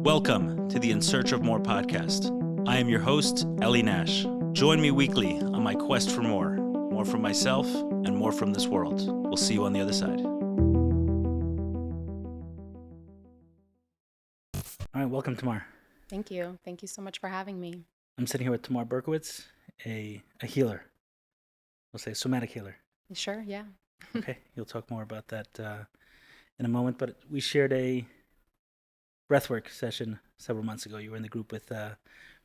Welcome to the In Search of More podcast. I am your host, Eli Nash. Join me weekly on my quest for more from myself and more from this world. We'll see you on the other side. All right, welcome, Tamar. Thank you. Thank you so much for having me. I'm sitting here with Tamar Berkowitz, a healer. We'll say somatic healer. Sure, yeah. Okay, you'll talk more about that in a moment, but we shared a breathwork session several months ago. You were in the group with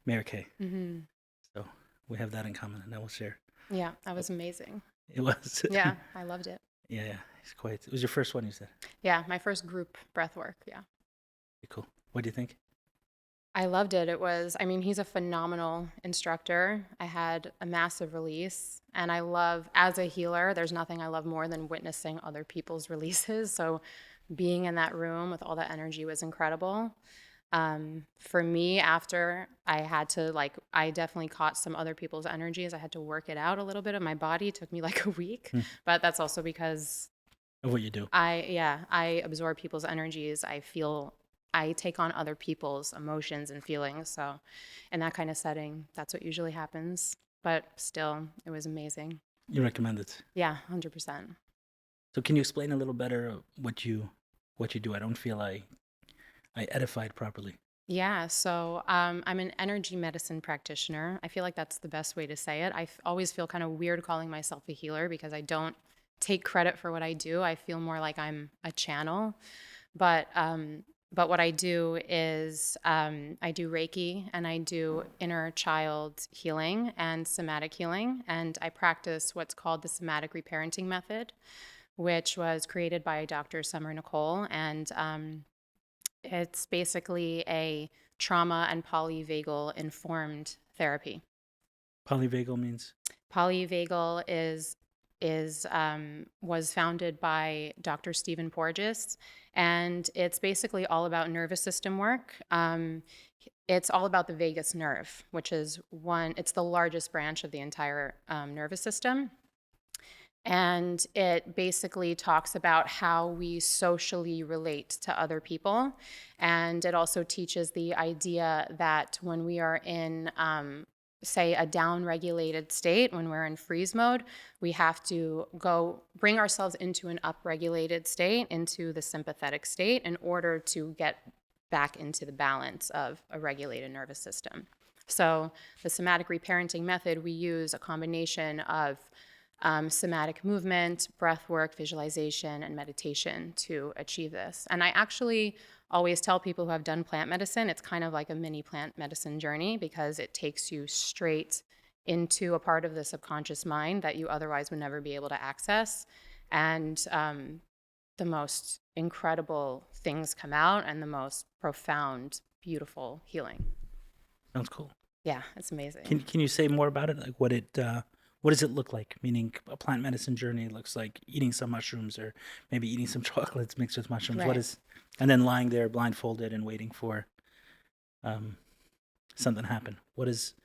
Mary Kay. Mm-hmm. So we have that in common, and I will share. Yeah, that was amazing. It was. Yeah, I loved it. Yeah, it's quite. It was your first one, you said? Yeah, my first group breath work, yeah. Pretty cool. What do you think? I loved it. He's a phenomenal instructor. I had a massive release, and as a healer, there's nothing I love more than witnessing other people's releases. So being in that room with all that energy was incredible. For me, after I definitely caught some other people's energies. I had to work it out a little bit of my body. It took me like a week, but that's also because Of what you do. I absorb people's energies. I take on other people's emotions and feelings. So in that kind of setting, that's what usually happens. But still, it was amazing. You recommend it? Yeah, 100%. So can you explain a little better what you do? I don't feel I edified properly. Yeah, so I'm an energy medicine practitioner. I feel like that's the best way to say it. I always feel kind of weird calling myself a healer because I don't take credit for what I do. I feel more like I'm a channel. But what I do is I do Reiki, and I do inner child healing and somatic healing. And I practice what's called the somatic reparenting method, which was created by Dr. Summer Nicole. And it's basically a trauma and polyvagal informed therapy. Polyvagal means? Polyvagal was founded by Dr. Stephen Porges, and it's basically all about nervous system work. It's all about the vagus nerve, which is it's the largest branch of the entire nervous system. And it basically talks about how we socially relate to other people. And it also teaches the idea that when we are in say a down-regulated state, when we're in freeze mode, we have to bring ourselves into an up-regulated state, into the sympathetic state, in order to get back into the balance of a regulated nervous system. So the somatic reparenting method, we use a combination of somatic movement, breath work, visualization, and meditation to achieve this. And I actually always tell people who have done plant medicine, it's kind of like a mini plant medicine journey because it takes you straight into a part of the subconscious mind that you otherwise would never be able to access. And the most incredible things come out, and the most profound, beautiful healing. Sounds cool. Yeah, it's amazing. Can you say more about it? Like what does it look like? Meaning a plant medicine journey looks like eating some mushrooms, or maybe eating some chocolates mixed with mushrooms. Right. And then lying there blindfolded and waiting for something to happen. What does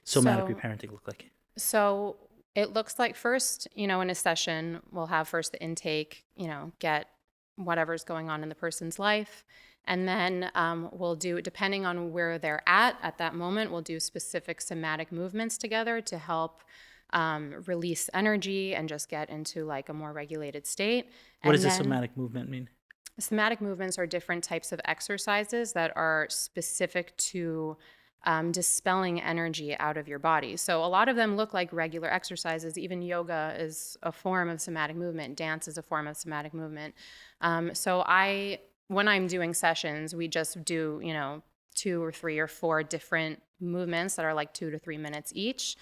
somatic reparenting look like? So it looks like first, in a session, we'll have first the intake, get whatever's going on in the person's life. And then we'll do, depending on where they're at that moment, we'll do specific somatic movements together to help release energy and just get into like a more regulated state. What does a somatic movement mean? Somatic movements are different types of exercises that are specific to dispelling energy out of your body. So a lot of them look like regular exercises. Even yoga is a form of somatic movement. Dance is a form of somatic movement. When I'm doing sessions, we just do, 2 or 3 or 4 different movements that are like 2 to 3 minutes each.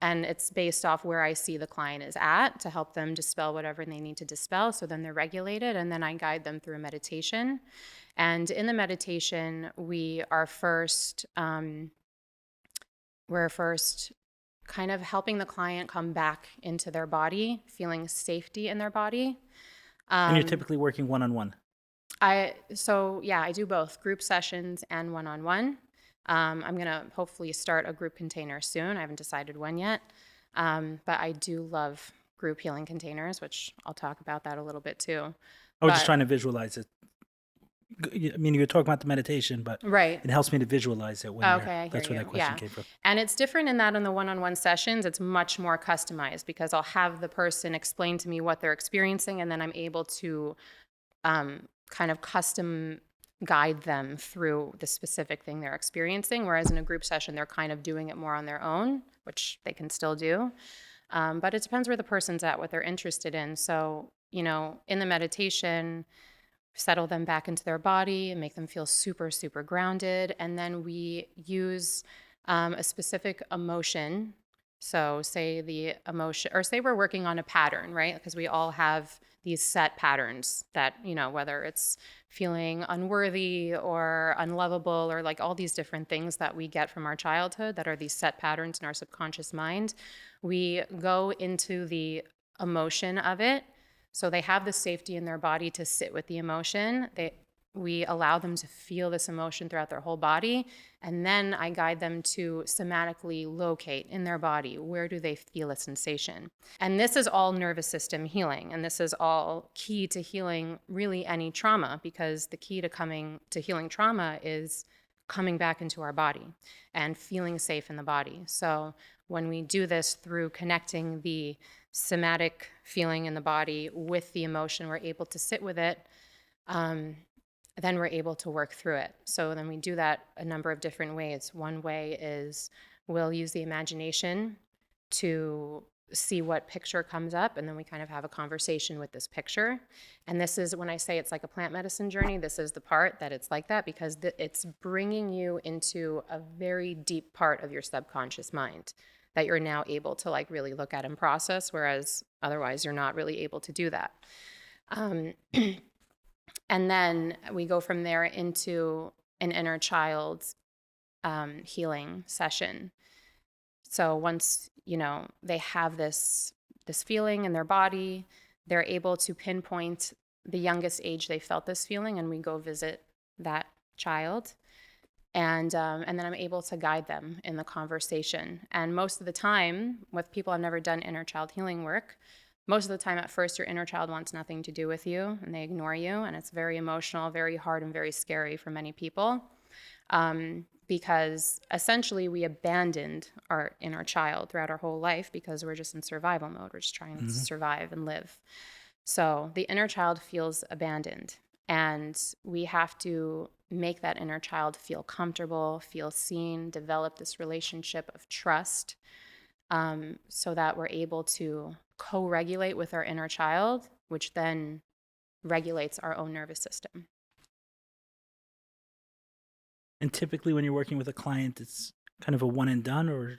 And it's based off where I see the client is at to help them dispel whatever they need to dispel. So then they're regulated, and then I guide them through meditation. And in the meditation, we're first kind of helping the client come back into their body, feeling safety in their body. And you're typically working one-on-one? I do both group sessions and one-on-one. I'm going to hopefully start a group container soon. I haven't decided when yet. But I do love group healing containers, which I'll talk about that a little bit too. I was just trying to visualize it, I mean, you were talking about the meditation, but Right. it helps me to visualize it when Okay, I hear that's where you. that question Yeah. came from. And it's different in that in the one-on-one sessions, it's much more customized because I'll have the person explain to me what they're experiencing, and then I'm able to kind of custom guide them through the specific thing they're experiencing. Whereas in a group session, they're kind of doing it more on their own, which they can still do. But it depends where the person's at, what they're interested in. So, in the meditation, settle them back into their body and make them feel super, super grounded. And then we use a specific emotion. So, say the emotion, or say we're working on a pattern, right? Because we all have these set patterns that, whether it's feeling unworthy or unlovable or like all these different things that we get from our childhood that are these set patterns in our subconscious mind. We go into the emotion of it. So they have the safety in their body to sit with the emotion. We allow them to feel this emotion throughout their whole body. And then I guide them to somatically locate in their body, where do they feel a sensation? And this is all nervous system healing. And this is all key to healing really any trauma, because the key to healing trauma is coming back into our body and feeling safe in the body. So when we do this through connecting the somatic feeling in the body with the emotion, we're able to sit with it. Then we're able to work through it. So then we do that a number of different ways. One way is we'll use the imagination to see what picture comes up, and then we kind of have a conversation with this picture. And this is when I say it's like a plant medicine journey, this is the part that it's like that, because it's bringing you into a very deep part of your subconscious mind that you're now able to like really look at and process, whereas otherwise you're not really able to do that. And then we go from there into an inner child healing session. So once, they have this feeling in their body, they're able to pinpoint the youngest age they felt this feeling, and we go visit that child. And then I'm able to guide them in the conversation. And most of the time, with people I've never done inner child healing work, most of the time at first your inner child wants nothing to do with you and they ignore you, and it's very emotional, very hard, and very scary for many people, because essentially we abandoned our inner child throughout our whole life because we're just in survival mode. We're just trying to survive and live. So the inner child feels abandoned, and we have to make that inner child feel comfortable, feel seen, develop this relationship of trust, so that we're able to co-regulate with our inner child, which then regulates our own nervous system. And typically when you're working with a client, it's kind of a one and done, or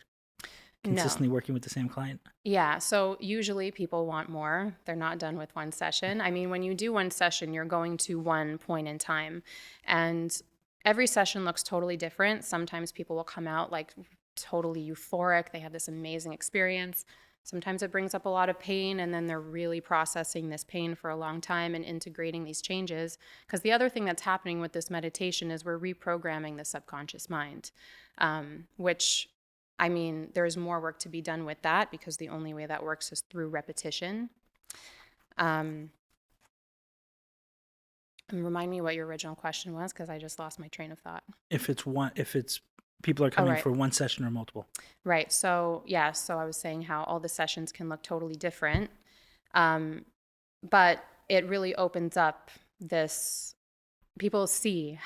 consistently working with the same client? Yeah, so usually people want more. They're not done with one session. I mean, when you do one session, you're going to one point in time, and every session looks totally different. Sometimes people will come out like totally euphoric. They have this amazing experience. Sometimes it brings up a lot of pain, and then they're really processing this pain for a long time and integrating these changes. Because the other thing that's happening with this meditation is we're reprogramming the subconscious mind, which, I mean, there's more work to be done with that, because the only way that works is through repetition. And remind me what your original question was, because I just lost my train of thought. If it's people are coming right. for one session or multiple. Right. So, yeah. So I was saying how all the sessions can look totally different. But it really opens up this, people see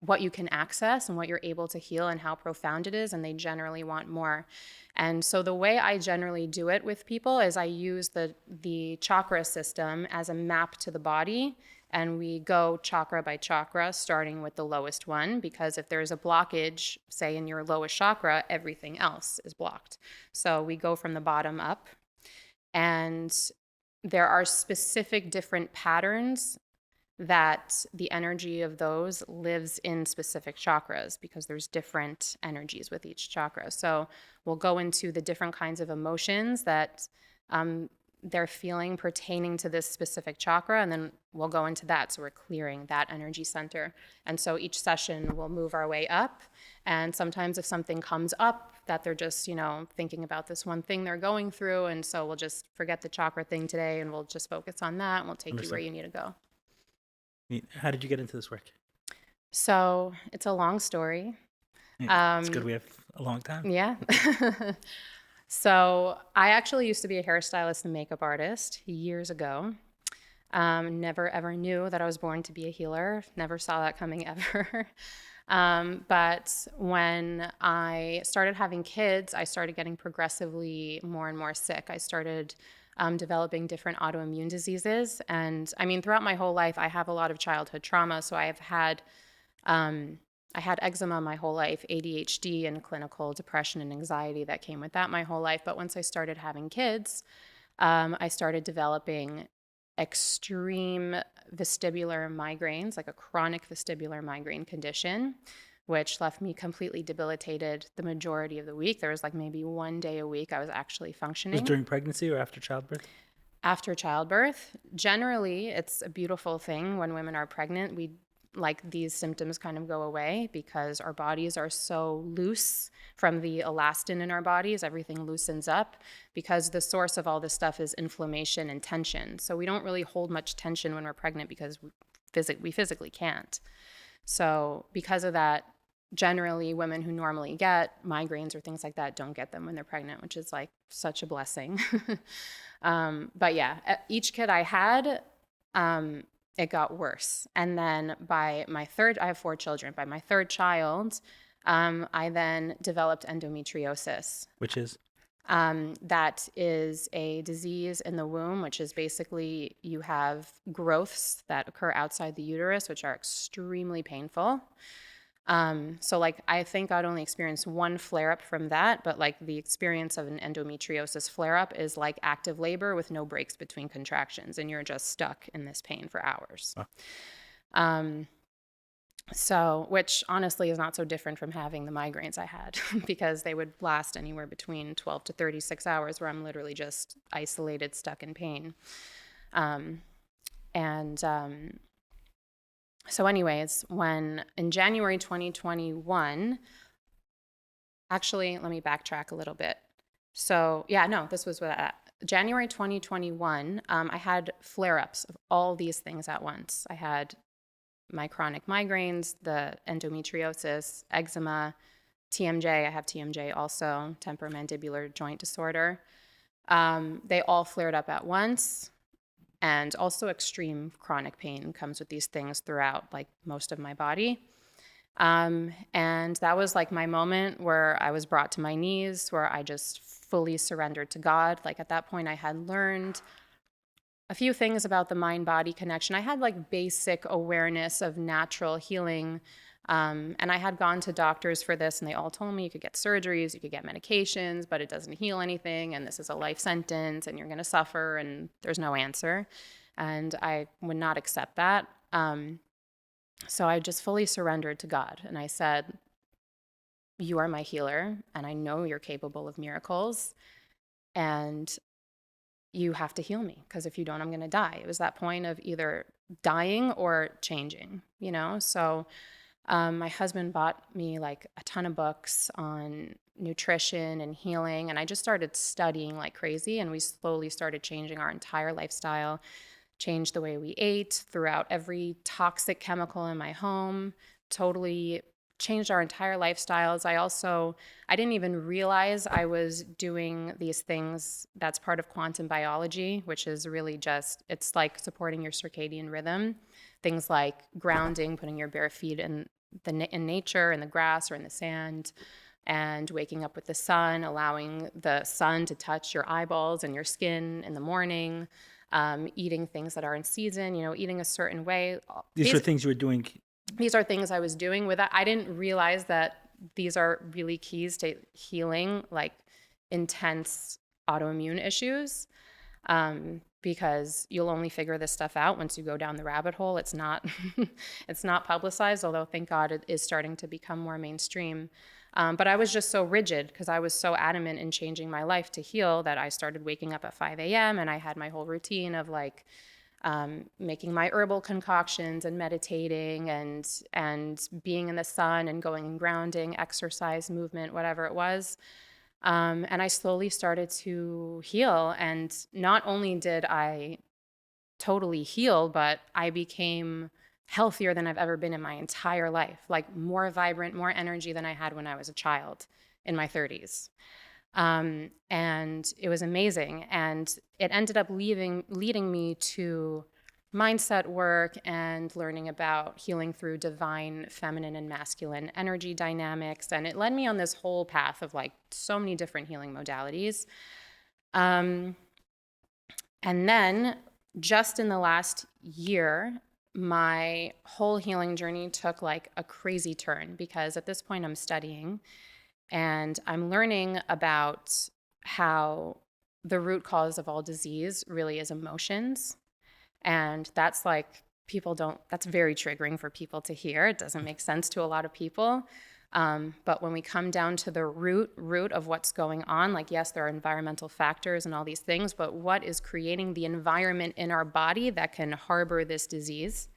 what you can access and what you're able to heal and how profound it is, and they generally want more. And so the way I generally do it with people is I use the chakra system as a map to the body, and we go chakra by chakra, starting with the lowest one, because if there's a blockage, say in your lowest chakra, everything else is blocked. So we go from the bottom up, and there are specific different patterns that the energy of those lives in specific chakras, because there's different energies with each chakra. So we'll go into the different kinds of emotions that they're feeling pertaining to this specific chakra, and then we'll go into that. So we're clearing that energy center. And so each session we'll move our way up. And sometimes if something comes up that they're just, thinking about this one thing they're going through, and so we'll just forget the chakra thing today and we'll just focus on that, and we'll take you where you need to go. How did you get into this work? So it's a long story. It's good we have a long time. Yeah. So I actually used to be a hairstylist and makeup artist years ago. Never ever knew that I was born to be a healer. Never saw that coming ever. But when I started having kids, I started getting progressively more and more sick. I started developing different autoimmune diseases. And I mean, throughout my whole life, I have a lot of childhood trauma. So I had eczema my whole life, ADHD and clinical depression and anxiety that came with that my whole life. But once I started having kids, I started developing extreme vestibular migraines, like a chronic vestibular migraine condition, which left me completely debilitated the majority of the week. There was like maybe one day a week I was actually functioning. Was it during pregnancy or after childbirth? After childbirth. Generally, it's a beautiful thing when women are pregnant. These symptoms kind of go away because our bodies are so loose from the elastin in our bodies. Everything loosens up because the source of all this stuff is inflammation and tension. So we don't really hold much tension when we're pregnant because we physically can't. So because of that, generally women who normally get migraines or things like that don't get them when they're pregnant, which is like such a blessing. But yeah, each kid I had, it got worse. And then I have 4 children. By my third child, I then developed endometriosis. Which is? That is a disease in the womb, which is basically you have growths that occur outside the uterus, which are extremely painful. So like, I think I'd only experienced one flare-up from that, but like the experience of an endometriosis flare-up is like active labor with no breaks between contractions, and you're just stuck in this pain for hours. Huh. So, which honestly is not so different from having the migraines I had because they would last anywhere between 12 to 36 hours where I'm literally just isolated, stuck in pain. So anyways, when in January 2021, actually, let me backtrack a little bit. So yeah, no, this was January 2021, I had flare-ups of all these things at once. I had my chronic migraines, the endometriosis, eczema, TMJ. I have TMJ also, temporomandibular joint disorder. They all flared up at once. And also extreme chronic pain comes with these things throughout like most of my body. And that was like my moment where I was brought to my knees, where I just fully surrendered to God. Like at that point I had learned a few things about the mind-body connection. I had like basic awareness of natural healing. And I had gone to doctors for this, and they all told me you could get surgeries, you could get medications, but it doesn't heal anything, and this is a life sentence, and you're going to suffer, and there's no answer. And I would not accept that. So I just fully surrendered to God, and I said, you are my healer, and I know you're capable of miracles, and you have to heal me, because if you don't, I'm going to die. It was that point of either dying or changing, you know? So my husband bought me like a ton of books on nutrition and healing, and I just started studying like crazy, and we slowly started changing our entire lifestyle, changed the way we ate, threw out every toxic chemical in my home, totally changed our entire lifestyles. I didn't even realize I was doing these things. That's part of quantum biology, which is really just, it's like supporting your circadian rhythm. Things like grounding, putting your bare feet in nature, in the grass or in the sand, and waking up with the sun, allowing the sun to touch your eyeballs and your skin in the morning, eating things that are in season, eating a certain way. These are things you were doing. These are things I was doing with that. I didn't realize that these are really keys to healing like intense autoimmune issues. Because you'll only figure this stuff out once you go down the rabbit hole. It's not it's not publicized, although thank God it is starting to become more mainstream. But I was just so rigid because I was so adamant in changing my life to heal that I started waking up at 5 a.m. and I had my whole routine of like making my herbal concoctions and meditating and being in the sun and going and grounding, exercise, movement, whatever it was. And I slowly started to heal. And not only did I totally heal, but I became healthier than I've ever been in my entire life, like more vibrant, more energy than I had when I was a child in my 30s. And it was amazing. And it ended up leading me to mindset work and learning about healing through divine feminine and masculine energy dynamics. And it led me on this whole path of like so many different healing modalities. And then just in the last year, my whole healing journey took like a crazy turn, because at this point I'm studying and I'm learning about how the root cause of all disease really is emotions. And that's like, that's very triggering for people to hear. It doesn't make sense to a lot of people. But when we come down to the root of what's going on, like, yes, there are environmental factors and all these things, but what is creating the environment in our body that can harbor this disease?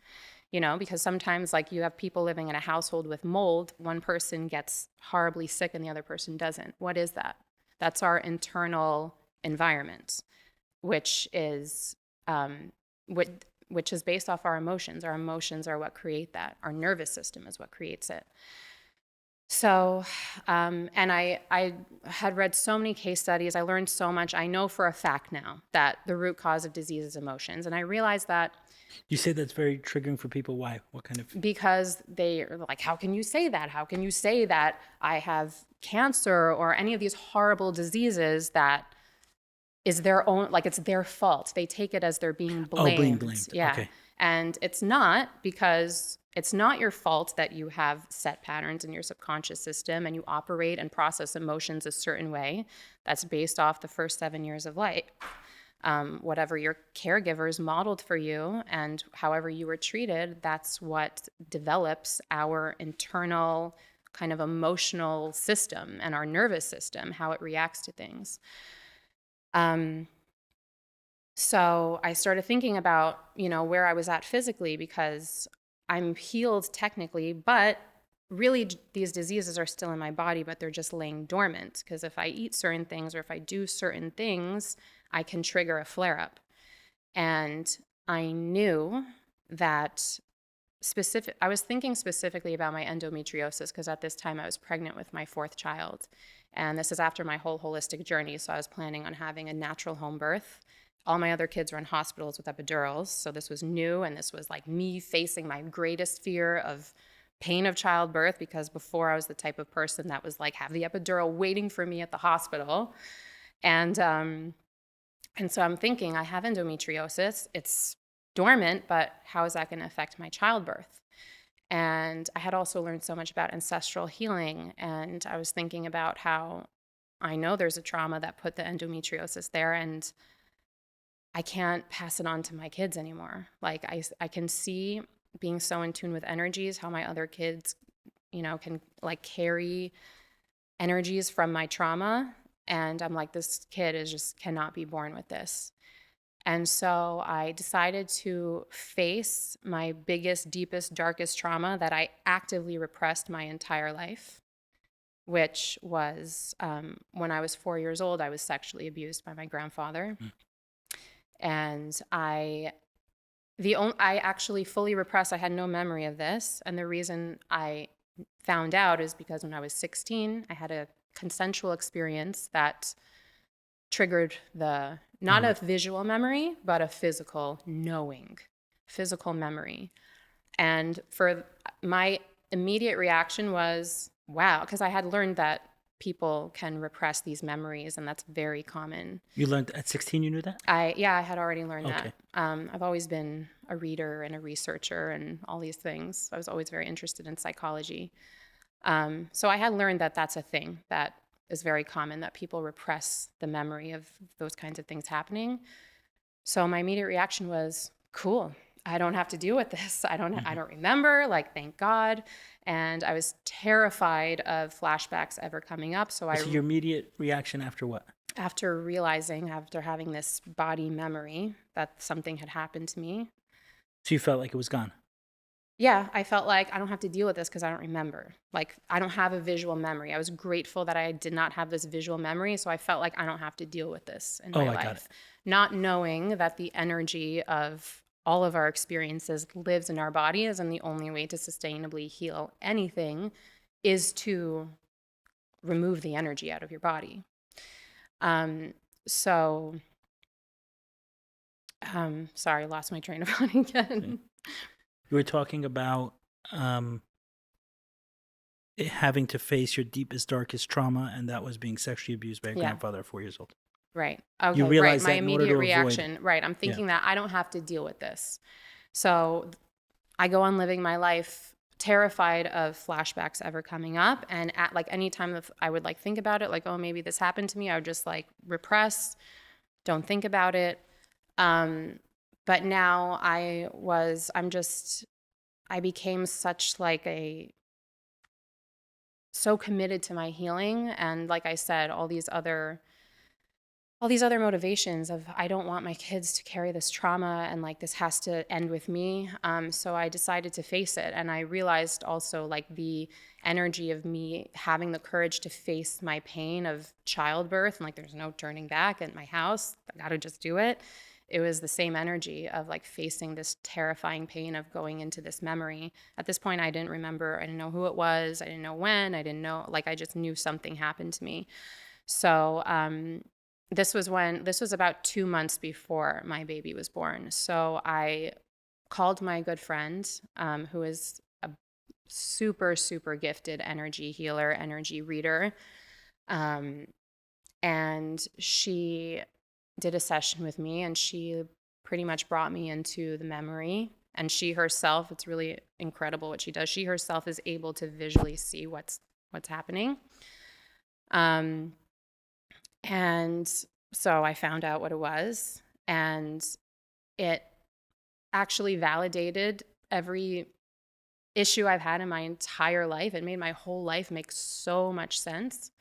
You know, because sometimes like you have people living in a household with mold, one person gets horribly sick and the other person doesn't. What is that? That's our internal environment, which is based off our emotions. Our emotions are what create that. Our nervous system is what creates it. So, and I had read so many case studies. I learned so much. I know for a fact now that the root cause of disease is emotions. And I realized that. You say that's very triggering for people. Why? What kind of? Because they are like, how can you say that? How can you say that I have cancer or any of these horrible diseases that is their own, like it's their fault. They take it as they're being blamed. Oh, being blamed. Yeah. Okay. And it's not, because it's not your fault that you have set patterns in your subconscious system and you operate and process emotions a certain way. That's based off the first 7 years of life. Whatever your caregivers modeled for you and however you were treated, that's what develops our internal kind of emotional system and our nervous system, how it reacts to things. So I started thinking about, where I was at physically, because I'm healed technically, but really these diseases are still in my body, but they're just laying dormant, because if I eat certain things or if I do certain things, I can trigger a flare-up. And I knew that I was thinking specifically about my endometriosis, because at this time I was pregnant with my 4th child. And this is after my whole holistic journey. So I was planning on having a natural home birth. All my other kids were in hospitals with epidurals. So this was new. And this was like me facing my greatest fear of pain of childbirth, because before I was the type of person that was like, have the epidural waiting for me at the hospital. And so I'm thinking, I have endometriosis. It's dormant, but how is that going to affect my childbirth? And I had also learned so much about ancestral healing. And I was thinking about how I know there's a trauma that put the endometriosis there, and I can't pass it on to my kids anymore. Like I can see, being so in tune with energies, how my other kids, can like carry energies from my trauma. And I'm like, this kid cannot be born with this. And so I decided to face my biggest, deepest, darkest trauma that I actively repressed my entire life, which was when I was 4 years old, I was sexually abused by my grandfather. And I actually fully repressed. I had no memory of this. And the reason I found out is because when I was 16, I had a consensual experience that triggered not a visual memory, but a physical memory. And for my immediate reaction was, wow, because I had learned that people can repress these memories, and that's very common. You learned at 16, you knew that? I had already learned that. I've always been a reader and a researcher and all these things. I was always very interested in psychology. So I had learned that that's a thing that is very common, that people repress the memory of those kinds of things happening. So my immediate reaction was, cool, I don't have to deal with this. I don't remember, like, thank God. And I was terrified of flashbacks ever coming up. So your immediate reaction after what? After realizing, after having this body memory, that something had happened to me. So you felt like it was gone? Yeah, I felt like I don't have to deal with this because I don't remember. Like, I don't have a visual memory. I was grateful that I did not have this visual memory, so I felt like I don't have to deal with this in my life. Got it. Not knowing that the energy of all of our experiences lives in our bodies, and the only way to sustainably heal anything is to remove the energy out of your body. Sorry, lost my train of thought again. You were talking about having to face your deepest, darkest trauma, and that was being sexually abused by a grandfather at 4 years old. Right. Okay. You realize right. My that in order immediate to reaction. avoid. Right. I'm thinking that I don't have to deal with this. So I go on living my life terrified of flashbacks ever coming up. And at like any time I would like think about it, like, oh, maybe this happened to me, I would just like repress, don't think about it. But now I became such like so committed to my healing. And like I said, all these other motivations of I don't want my kids to carry this trauma, and like this has to end with me. So I decided to face it. And I realized also like the energy of me having the courage to face my pain of childbirth, and like there's no turning back at my house. I got to just do it. It was the same energy of like facing this terrifying pain of going into this memory. At this point, I didn't remember. I didn't know who it was. I didn't know when. I didn't know, like I just knew something happened to me. So this was about 2 months before my baby was born. So I called my good friend, who is a super, super gifted energy healer, energy reader. And she did a session with me, and she pretty much brought me into the memory. And she herself, it's really incredible what she does. She herself is able to visually see what's happening. And so I found out what it was, and it actually validated every issue I've had in my entire life. It made my whole life make so much sense,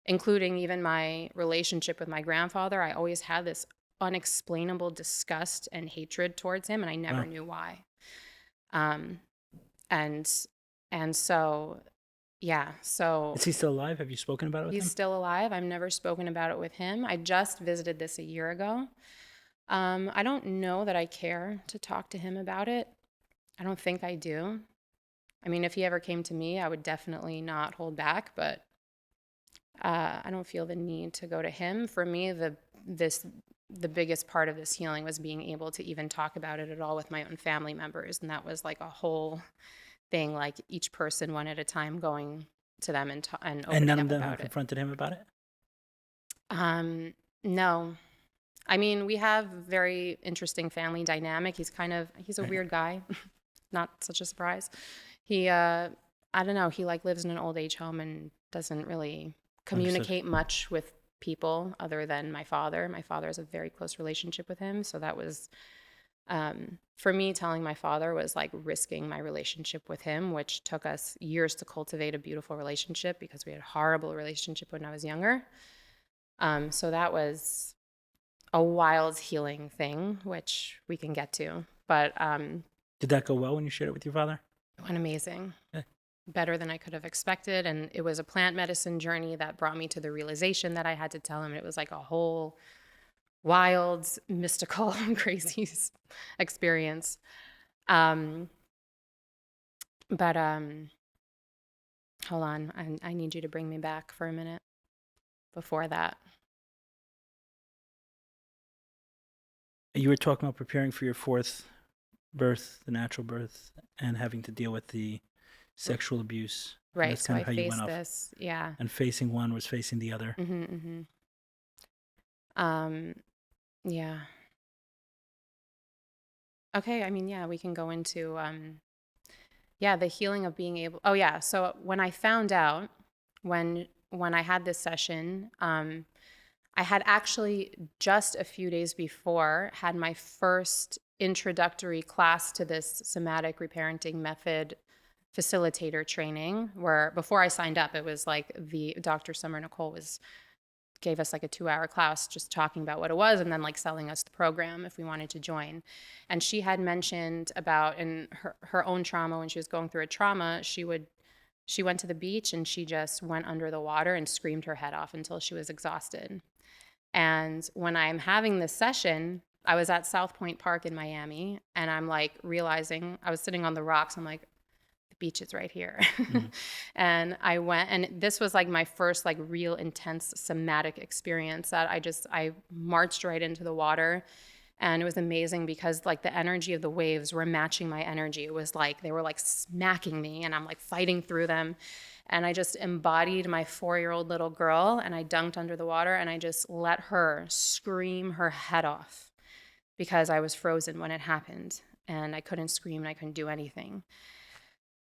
including even my relationship with my grandfather. I always had this unexplainable disgust and hatred towards him, and I never knew why. And so, yeah. So is he still alive? Have you spoken about it with him? He's still alive. I've never spoken about it with him. I just visited this a year ago. I don't know that I care to talk to him about it. I don't think I do. I mean, if he ever came to me, I would definitely not hold back, but I don't feel the need to go to him. For me, the biggest part of this healing was being able to even talk about it at all with my own family members. And that was like a whole thing, like each person one at a time, going to them and opening and none up of them about have it. confronted him about it? No. I mean, we have very interesting family dynamic. He's a weird guy. Not such a surprise. He, I don't know, he like lives in an old age home and doesn't really communicate much with people other than my father. My father has a very close relationship with him. So that was, for me, telling my father was like risking my relationship with him, which took us years to cultivate a beautiful relationship because we had a horrible relationship when I was younger. So that was a wild healing thing, which we can get to. But did that go well when you shared it with your father? It went amazing. Yeah. Better than I could have expected. And it was a plant medicine journey that brought me to the realization that I had to tell him. It was like a whole wild, mystical, crazy experience. But hold on. I need you to bring me back for a minute before that. You were talking about preparing for your fourth birth, the natural birth, and having to deal with the sexual abuse. Right. That's So kind of I how you faced went off. this. Yeah. And facing one was facing the other. Mm-hmm, mm-hmm. Yeah. Okay. I mean, yeah, we can go into, the healing of being able, So when I found out, when I had this session, I had actually just a few days before had my first introductory class to this somatic reparenting method facilitator training, where before I signed up, it was like the Dr. Summer Nicole gave us like a 2-hour class just talking about what it was and then like selling us the program if we wanted to join. And she had mentioned about in her own trauma, when she was going through a trauma, she went to the beach and she just went under the water and screamed her head off until she was exhausted. And when I'm having this session, I was at South Point Park in Miami, and I'm like realizing, I was sitting on the rocks. I'm like, the beach is right here. And I went, and this was like my first like real intense somatic experience that I marched right into the water. And it was amazing because like the energy of the waves were matching my energy. It was like they were like smacking me, and I'm like fighting through them. And I just embodied my 4-year-old little girl, and I dunked under the water, and I just let her scream her head off because I was frozen when it happened, and I couldn't scream and I couldn't do anything.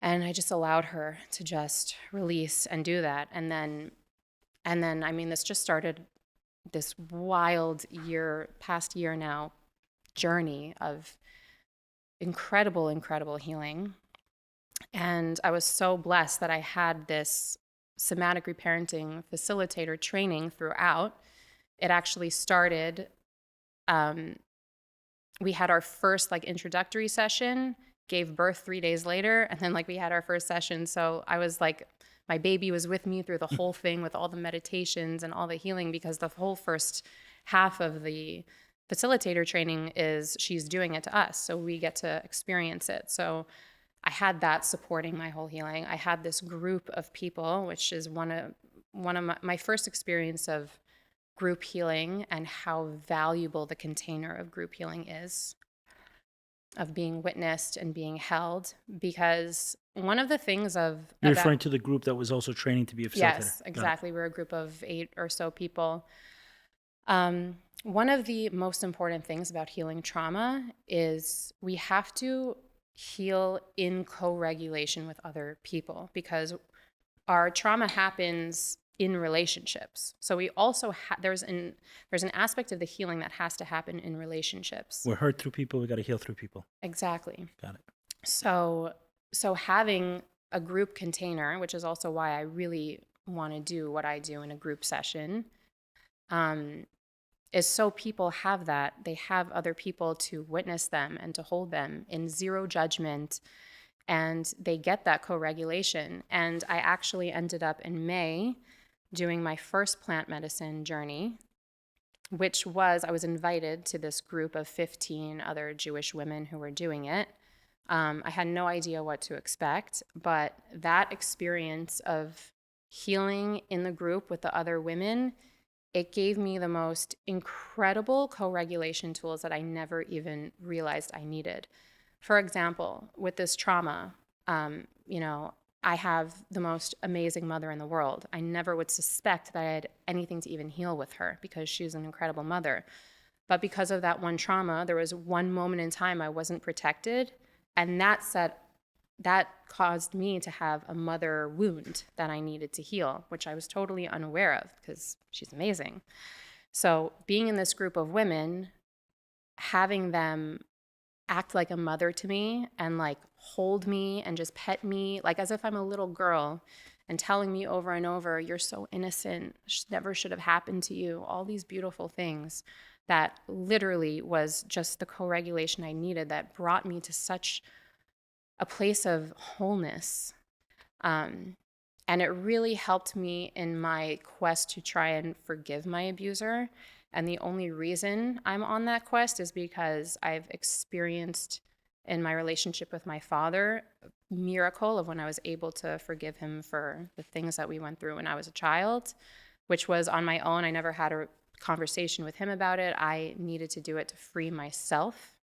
And I just allowed her to just release and do that. And then I mean, this just started this wild past year now, journey of incredible healing. And I was so blessed that I had this somatic reparenting facilitator training throughout. It actually started, we had our first like introductory session, gave birth 3 days later, and then like we had our first session. So I was like, my baby was with me through the whole thing with all the meditations and all the healing, because the whole first half of the facilitator training is she's doing it to us, so we get to experience it. So I had that supporting my whole healing. I had this group of people, which is one of my first experience of group healing, and how valuable the container of group healing is, of being witnessed and being held. Because one of the things You're referring to the group that was also training to be a facilitator. Yes, exactly. We're a group of 8 or so people. One of the most important things about healing trauma is we have to heal in co-regulation with other people, because our trauma happens in relationships. So we also there's an aspect of the healing that has to happen in relationships. We're hurt through people, we got to heal through people. Exactly. Got it. So having a group container, which is also why I really want to do what I do in a group session, is so people have that. They have other people to witness them and to hold them in zero judgment, and they get that co-regulation. And I actually ended up in May doing my first plant medicine journey, which was, I was invited to this group of 15 other Jewish women who were doing it. I had no idea what to expect, but that experience of healing in the group with the other women, it gave me the most incredible co-regulation tools that I never even realized I needed. For example, with this trauma, I have the most amazing mother in the world. I never would suspect that I had anything to even heal with her, because she's an incredible mother. But because of that one trauma, there was one moment in time I wasn't protected, and that caused me to have a mother wound that I needed to heal, which I was totally unaware of because she's amazing. So being in this group of women, having them act like a mother to me and like hold me and just pet me like as if I'm a little girl, and telling me over and over, you're so innocent, never should have happened to you, all these beautiful things, that literally was just the co-regulation I needed, that brought me to such a place of wholeness. And it really helped me in my quest to try and forgive my abuser. And the only reason I'm on that quest is because I've experienced in my relationship with my father a miracle of when I was able to forgive him for the things that we went through when I was a child, which was on my own. I never had a conversation with him about it. I needed to do it to free myself.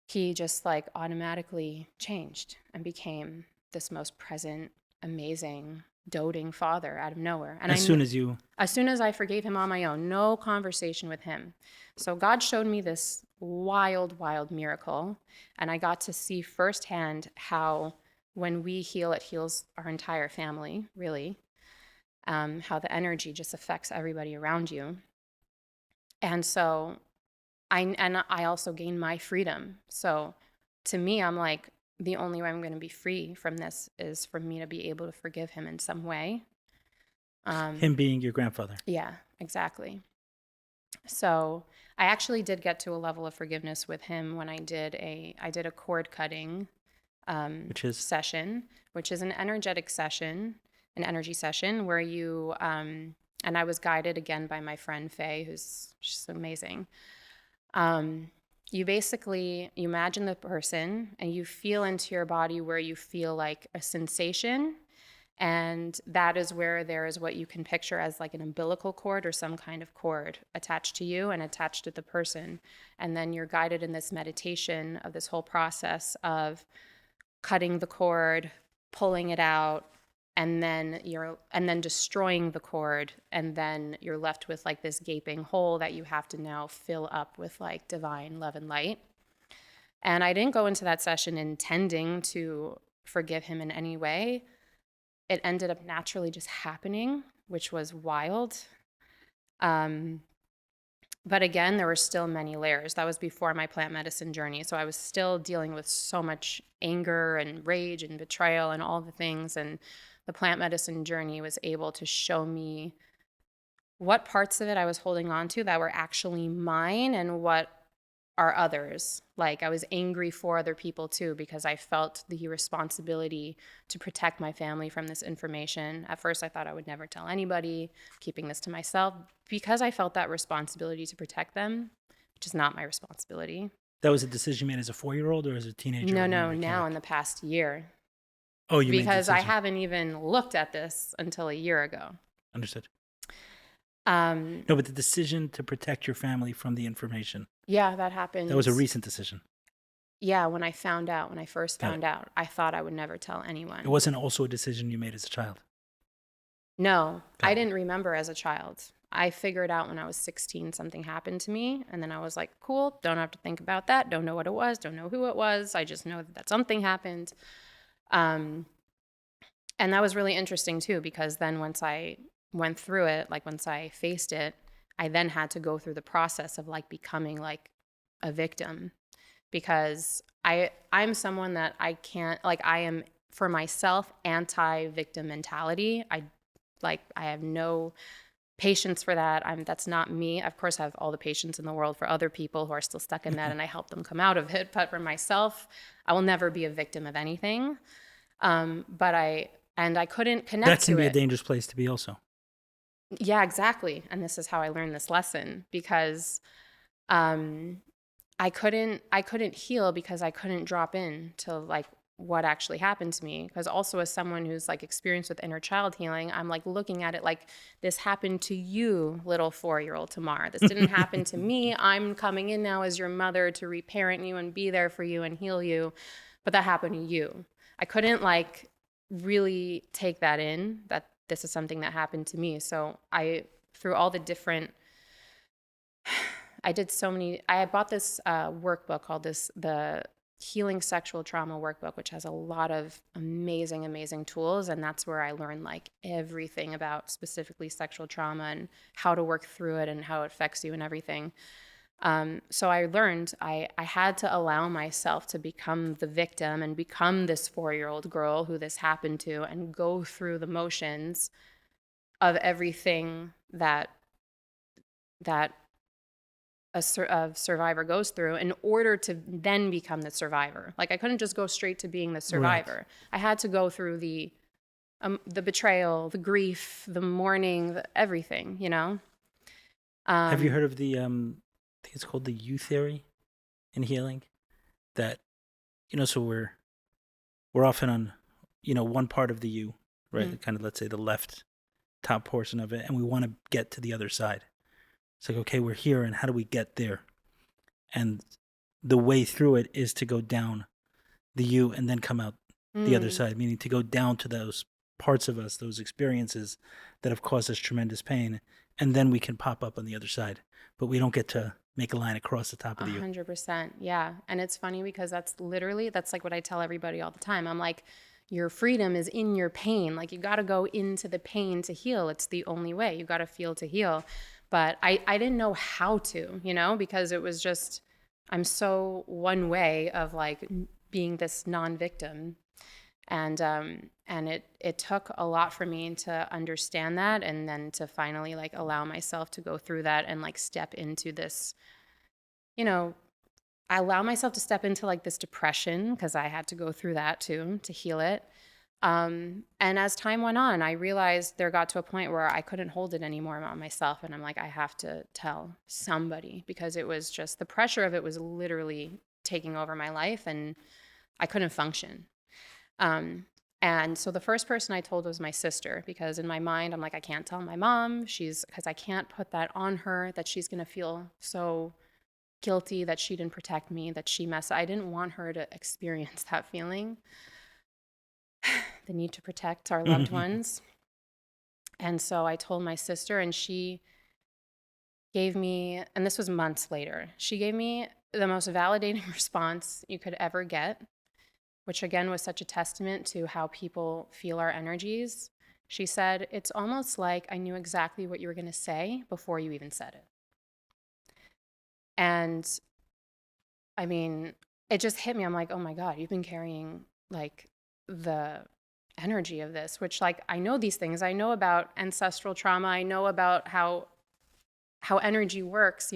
He just like automatically changed and became this most present, amazing, doting father out of nowhere. And as soon as I forgave him on my own, no conversation with him. So God showed me this wild, wild miracle. And I got to see firsthand how when we heal, it heals our entire family, really. How the energy just affects everybody around you. And so I also gained my freedom. So to me, I'm like, the only way I'm going to be free from this is for me to be able to forgive him in some way. Him being your grandfather. Yeah, exactly. So I actually did get to a level of forgiveness with him when I did a cord cutting session, which is an energetic session, an energy session where you, and I was guided again by my friend Faye, she's amazing. You basically, you imagine the person and you feel into your body where you feel like a sensation. And that is where there is what you can picture as like an umbilical cord or some kind of cord attached to you and attached to the person. And then you're guided in this meditation of this whole process of cutting the cord, pulling it out, and then destroying the cord, and then you're left with like this gaping hole that you have to now fill up with like divine love and light. And I didn't go into that session intending to forgive him in any way. It ended up naturally just happening, which was wild. But again, there were still many layers. That was before my plant medicine journey. So I was still dealing with so much anger and rage and betrayal and all the things. And the plant medicine journey was able to show me what parts of it I was holding on to that were actually mine and what are others. Like I was angry for other people too, because I felt the responsibility to protect my family from this information. At first I thought I would never tell anybody, keeping this to myself, because I felt that responsibility to protect them, which is not my responsibility. That was a decision you made as a 4-year-old or as a teenager? No, now in the past year. Oh, you made the because I decision. haven't even looked at this until a year ago. Understood. No, but the decision to protect your family from the information. Yeah, that happened. That was a recent decision. Yeah, when I first found out, I thought I would never tell anyone. It wasn't also a decision you made as a child? No, I didn't remember as a child. I figured out when I was 16 something happened to me, and then I was like, cool, don't have to think about that, don't know what it was, don't know who it was, I just know that something happened. And that was really interesting too, because then once I went through it, like once I faced it, I then had to go through the process of like becoming like a victim, because I'm someone that I can't, like I am for myself anti-victim mentality. I have no patience for that. That's not me. Of course, I have all the patience in the world for other people who are still stuck in that, and I help them come out of it. But for myself, I will never be a victim of anything. But I couldn't connect to it. That can be a dangerous place to be also. Yeah, exactly. And this is how I learned this lesson, because I couldn't heal because I couldn't drop in to like what actually happened to me. Because also as someone who's like experienced with inner child healing, I'm like looking at it like this happened to you, little 4-year-old Tamar. This didn't happen to me. I'm coming in now as your mother to reparent you and be there for you and heal you. But that happened to you. I couldn't like really take that in, that this is something that happened to me. So through all the different, I bought this workbook called the Healing Sexual Trauma Workbook, which has a lot of amazing, amazing tools. And that's where I learned like everything about specifically sexual trauma and how to work through it and how it affects you and everything. So I learned I had to allow myself to become the victim and become this 4-year-old girl who this happened to, and go through the motions of everything that a survivor goes through in order to then become the survivor. Like I couldn't just go straight to being the survivor. Right. I had to go through the betrayal, the grief, the mourning, everything, you know? Have you heard of the, I think it's called the U theory in healing? That, so we're often on, one part of the U, right? Mm-hmm. Kind of, let's say the left top portion of it, and we want to get to the other side. It's like, okay, we're here, and how do we get there? And the way through it is to go down the U and then come out the other side, meaning to go down to those parts of us, those experiences that have caused us tremendous pain, and then we can pop up on the other side. But we don't get to make a line across the top of the U. 100%, yeah. And it's funny because that's like what I tell everybody all the time. I'm like, your freedom is in your pain. Like you got to go into the pain to heal. It's the only way. You got to feel to heal. But I didn't know how to, because it was just, I'm so one way of like being this non-victim. And it took a lot for me to understand that, and then to finally like allow myself to go through that and like step into this, I allow myself to step into like this depression, because I had to go through that too to heal it. And as time went on, I realized there got to a point where I couldn't hold it anymore about myself. And I'm like, I have to tell somebody, because it was just, the pressure of it was literally taking over my life and I couldn't function. And so the first person I told was my sister, because in my mind, I'm like, I can't tell my mom. Because I can't put that on her, that she's going to feel so guilty that she didn't protect me, that I didn't want her to experience that feeling. The need to protect our loved ones. And so I told my sister, and she gave me, and this was months later, she gave me the most validating response you could ever get, which again was such a testament to how people feel our energies. She said, it's almost like I knew exactly what you were going to say before you even said it. And I mean, it just hit me. I'm like, oh my God, you've been carrying like the energy of this, which like, I know these things. I know about ancestral trauma. I know about how energy works,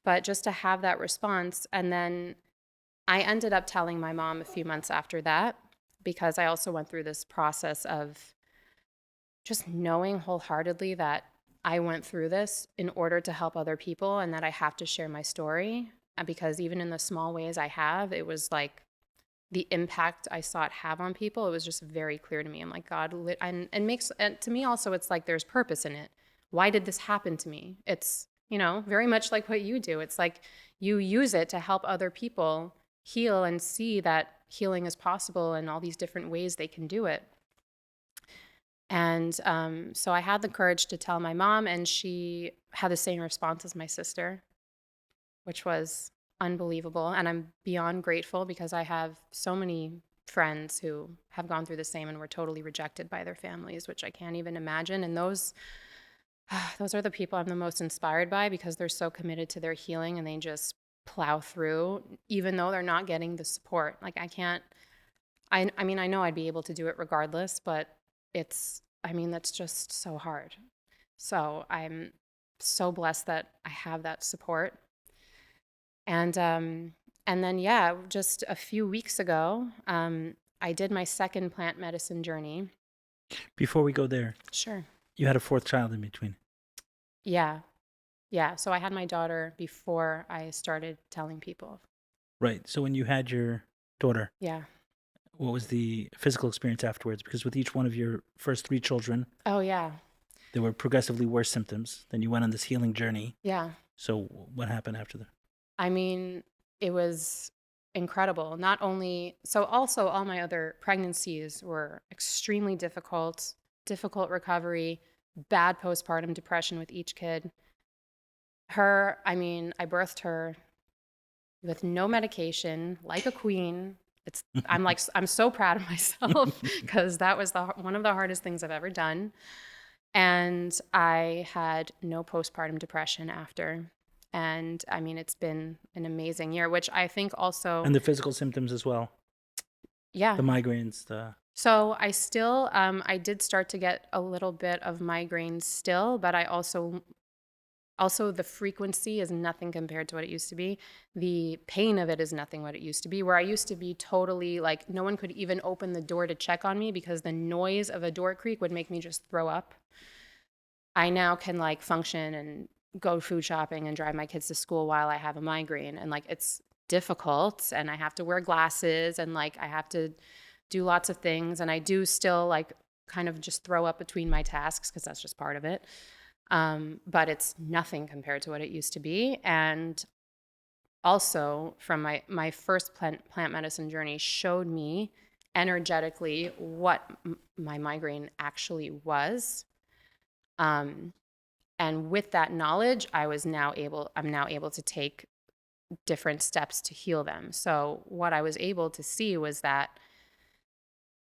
but just to have that response. And then I ended up telling my mom a few months after that, because I also went through this process of just knowing wholeheartedly that I went through this in order to help other people, and that I have to share my story. Because even in the small ways I have, it was like the impact I saw it have on people, it was just very clear to me. I'm like, God, and to me also, it's like there's purpose in it. Why did this happen to me? It's, very much like what you do. It's like you use it to help other people heal and see that healing is possible and all these different ways they can do it. And so I had the courage to tell my mom, and she had the same response as my sister, which was unbelievable. And I'm beyond grateful, because I have so many friends who have gone through the same and were totally rejected by their families, which I can't even imagine. And those are the people I'm the most inspired by, because they're so committed to their healing and they just plow through, even though they're not getting the support. Like I mean, I know I'd be able to do it regardless, but that's just so hard. So I'm so blessed that I have that support. And then, yeah, just a few weeks ago, I did my second plant medicine journey. Before we go there. Sure. You had a fourth child in between. Yeah. Yeah. So I had my daughter before I started telling people. Right. So when you had your daughter. Yeah. What was the physical experience afterwards? Because with each one of your first 3 children. Oh, yeah. There were progressively worse symptoms. Then you went on this healing journey. Yeah. So what happened after that? I mean, it was incredible. Also all my other pregnancies were extremely difficult recovery, bad postpartum depression with each kid. I birthed her with no medication, like a queen. I'm so proud of myself, because that was one of the hardest things I've ever done. And I had no postpartum depression after. And I mean, it's been an amazing year, which I think also. And the physical symptoms as well. Yeah. The migraines, So I still, I did start to get a little bit of migraines still, but I also the frequency is nothing compared to what it used to be. The pain of it is nothing what it used to be, where I used to be totally like, no one could even open the door to check on me because the noise of a door creak would make me just throw up. I now can like function and go food shopping and drive my kids to school while I have a migraine. And like, it's difficult, and I have to wear glasses, and like, I have to do lots of things. And I do still like kind of just throw up between my tasks, because that's just part of it. But it's nothing compared to what it used to be. And also from my first plant medicine journey showed me energetically what my migraine actually was. And with that knowledge, I'm now able to take different steps to heal them. So what I was able to see was that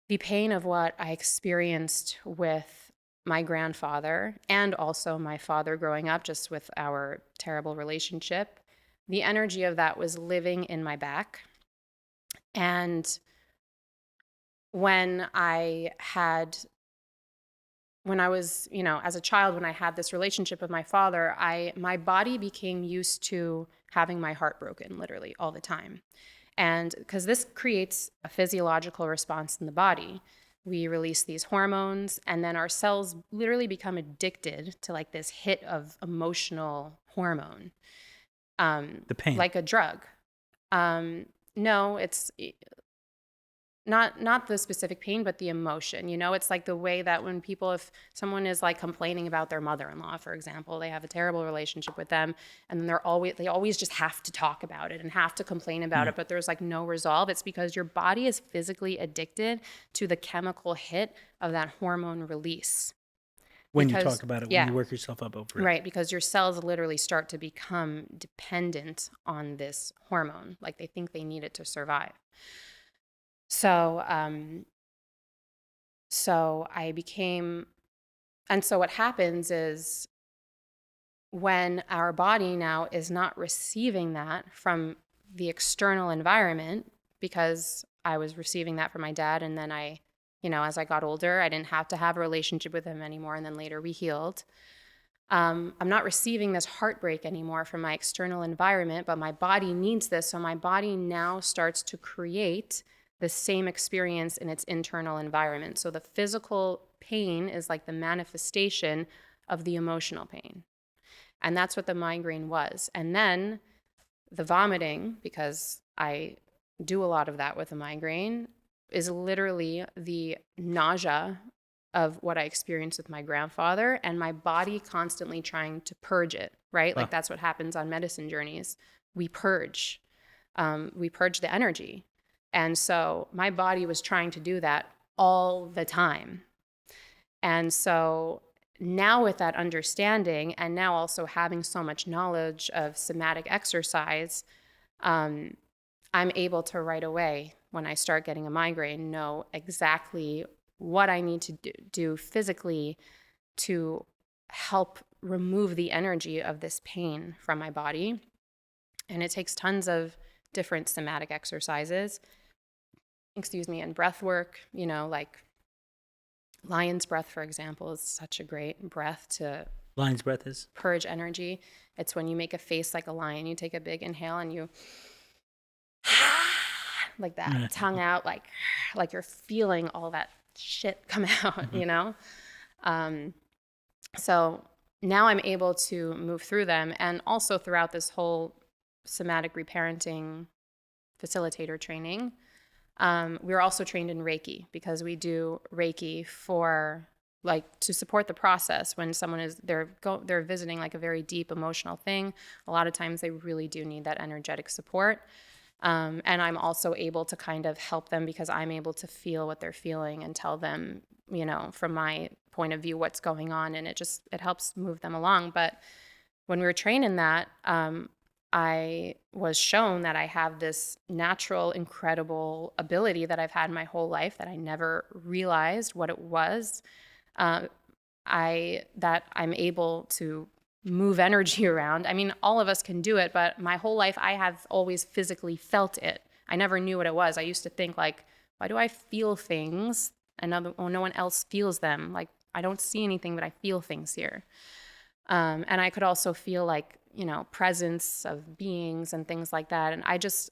the pain of what I experienced with my grandfather, and also my father growing up, just with our terrible relationship, the energy of that was living in my back. And when I was, as a child, when I had this relationship with my father, my body became used to having my heart broken literally all the time. And because this creates a physiological response in the body. we release these hormones, and then our cells literally become addicted to like this hit of emotional hormone. The pain. Like a drug. No, it's not the specific pain, but the emotion. You know, it's like the way that when people, if someone is like complaining about their mother-in-law, for example, they have a terrible relationship with them, and they always just have to talk about it and have to complain about it, but there's like no resolve. It's because your body is physically addicted to the chemical hit of that hormone release. When you talk about it, when you work yourself up over it. Right, because your cells literally start to become dependent on this hormone. Like they think they need it to survive. So what happens is when our body now is not receiving that from the external environment, because I was receiving that from my dad, and then as I got older, I didn't have to have a relationship with him anymore, and then later we healed. I'm not receiving this heartbreak anymore from my external environment, but my body needs this, so my body now starts to create the same experience in its internal environment. So the physical pain is like the manifestation of the emotional pain. And that's what the migraine was. And then the vomiting, because I do a lot of that with a migraine, is literally the nausea of what I experienced with my grandfather, and my body constantly trying to purge it, right? Like that's what happens on medicine journeys. We purge the energy. And so my body was trying to do that all the time. And so now with that understanding, and now also having so much knowledge of somatic exercise, I'm able to right away, when I start getting a migraine, know exactly what I need to do physically to help remove the energy of this pain from my body. And it takes tons of different somatic exercises, and breath work, like lion's breath, for example, is such a great breath to lion's breath is purge energy. It's when you make a face like a lion, you take a big inhale and you like that, tongue out, like you're feeling all that shit come out, So now I'm able to move through them. And also throughout this whole somatic reparenting facilitator training, we're also trained in Reiki, because we do Reiki to support the process when someone they're visiting like a very deep emotional thing. A lot of times they really do need that energetic support. And I'm also able to kind of help them, because I'm able to feel what they're feeling and tell them, from my point of view, what's going on. And it helps move them along. But when we were trained in that, I was shown that I have this natural, incredible ability that I've had my whole life that I never realized what it was. That I'm able to move energy around. I mean, all of us can do it, but my whole life I have always physically felt it. I never knew what it was. I used to think like, why do I feel things and no one else feels them? Like, I don't see anything, but I feel things here. And I could also feel like, presence of beings and things like that. And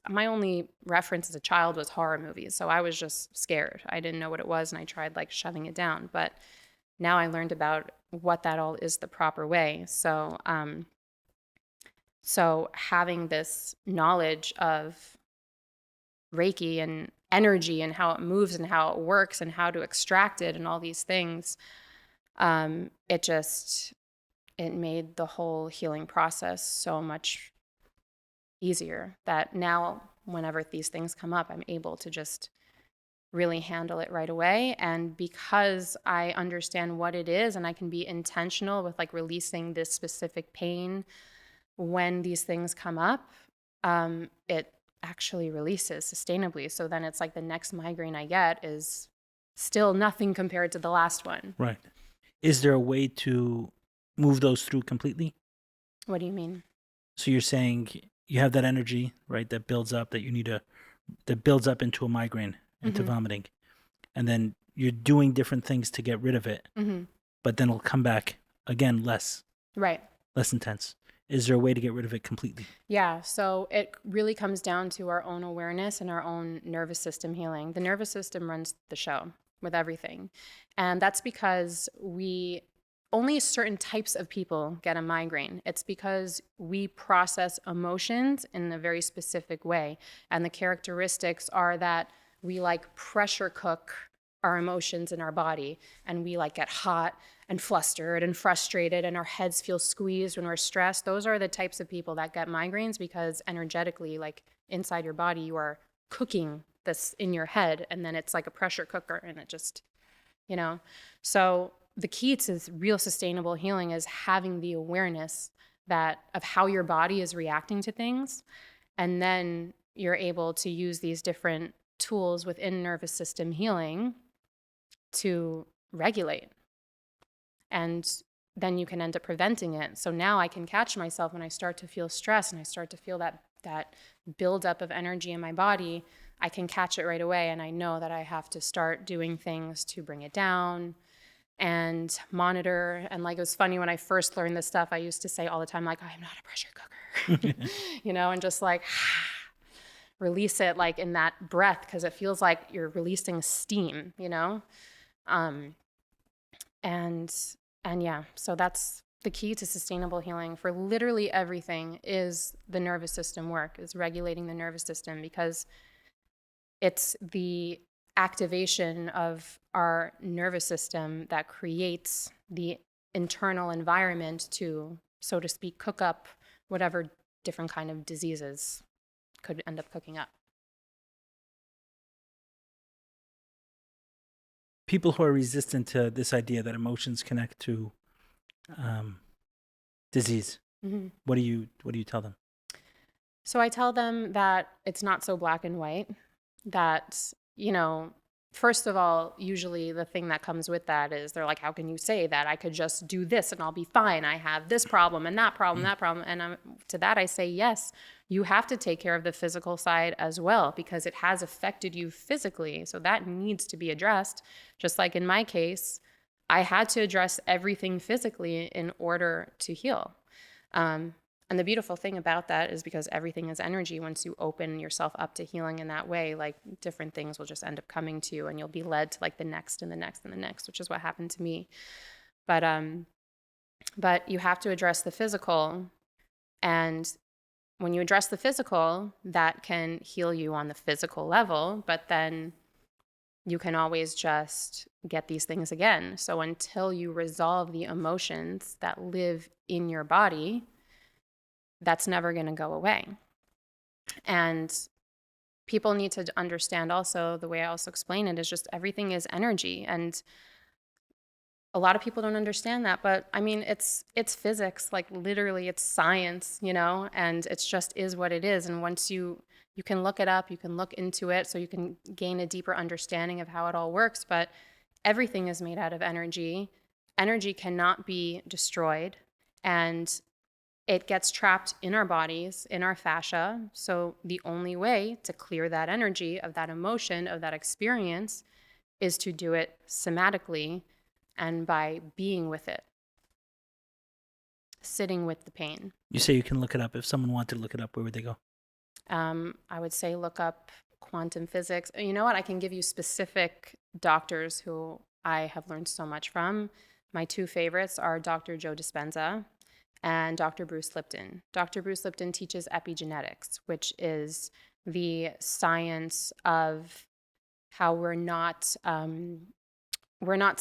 my only reference as a child was horror movies. So I was just scared. I didn't know what it was, and I tried like shoving it down. But now I learned about what that all is the proper way. So having this knowledge of Reiki and energy and how it moves and how it works and how to extract it and all these things, it made the whole healing process so much easier, that now whenever these things come up, I'm able to just really handle it right away. And because I understand what it is, and I can be intentional with like releasing this specific pain when these things come up, it actually releases sustainably. So then it's like the next migraine I get is still nothing compared to the last one. Right. Is there a way to move those through completely? What do you mean? So you're saying you have that energy, right, that builds up, that builds up into a migraine, into vomiting, and then you're doing different things to get rid of it, but then it'll come back again less intense. Is there a way to get rid of it completely? Yeah, so it really comes down to our own awareness and our own nervous system healing. The nervous system runs the show. with everything. And that's because only certain types of people get a migraine. It's because we process emotions in a very specific way. And the characteristics are that we like pressure cook our emotions in our body, and we like get hot and flustered and frustrated, and our heads feel squeezed when we're stressed. Those are the types of people that get migraines, because energetically, like inside your body, you are cooking this in your head, and then it's like a pressure cooker, and it just, So the key to real sustainable healing is having the awareness of how your body is reacting to things, and then you're able to use these different tools within nervous system healing to regulate. And then you can end up preventing it. So now I can catch myself when I start to feel stress and I start to feel that buildup of energy in my body. I can catch it right away, and I know that I have to start doing things to bring it down and monitor. And like, it was funny when I first learned this stuff, I used to say all the time, like, I'm not a pressure cooker, and just like release it like in that breath, because it feels like you're releasing steam, and yeah, so that's the key to sustainable healing for literally everything, is the nervous system work, is regulating the nervous system, because it's the activation of our nervous system that creates the internal environment to, so to speak, cook up whatever different kind of diseases could end up cooking up. People who are resistant to this idea that emotions connect to disease, what do you tell them? So I tell them that it's not so black and white, that, first of all, usually the thing that comes with that is they're like, how can you say that? I could just do this and I'll be fine. I have this problem and that problem, that problem. And to that I say, yes, you have to take care of the physical side as well, because it has affected you physically. So that needs to be addressed. Just like in my case, I had to address everything physically in order to heal. And the beautiful thing about that is, because everything is energy, once you open yourself up to healing in that way, like different things will just end up coming to you, and you'll be led to like the next and the next and the next, which is what happened to me. But you have to address the physical, and when you address the physical, that can heal you on the physical level, but then you can always just get these things again. So until you resolve the emotions that live in your body, that's never going to go away. And people need to understand also, the way I also explain it is just everything is energy. And a lot of people don't understand that, but I mean, it's physics, like literally it's science, and it's just is what it is. And once you can look it up, you can look into it, so you can gain a deeper understanding of how it all works. But everything is made out of energy. Energy cannot be destroyed, and it gets trapped in our bodies, in our fascia. So the only way to clear that energy, of that emotion, of that experience, is to do it somatically, and by being with it, sitting with the pain. You say you can look it up. If someone wanted to look it up, where would they go? I would say look up quantum physics. You know what? I can give you specific doctors who I have learned so much from. My two favorites are Dr. Joe Dispenza and Dr. Bruce Lipton. Dr. Bruce Lipton teaches epigenetics, which is the science of how we're not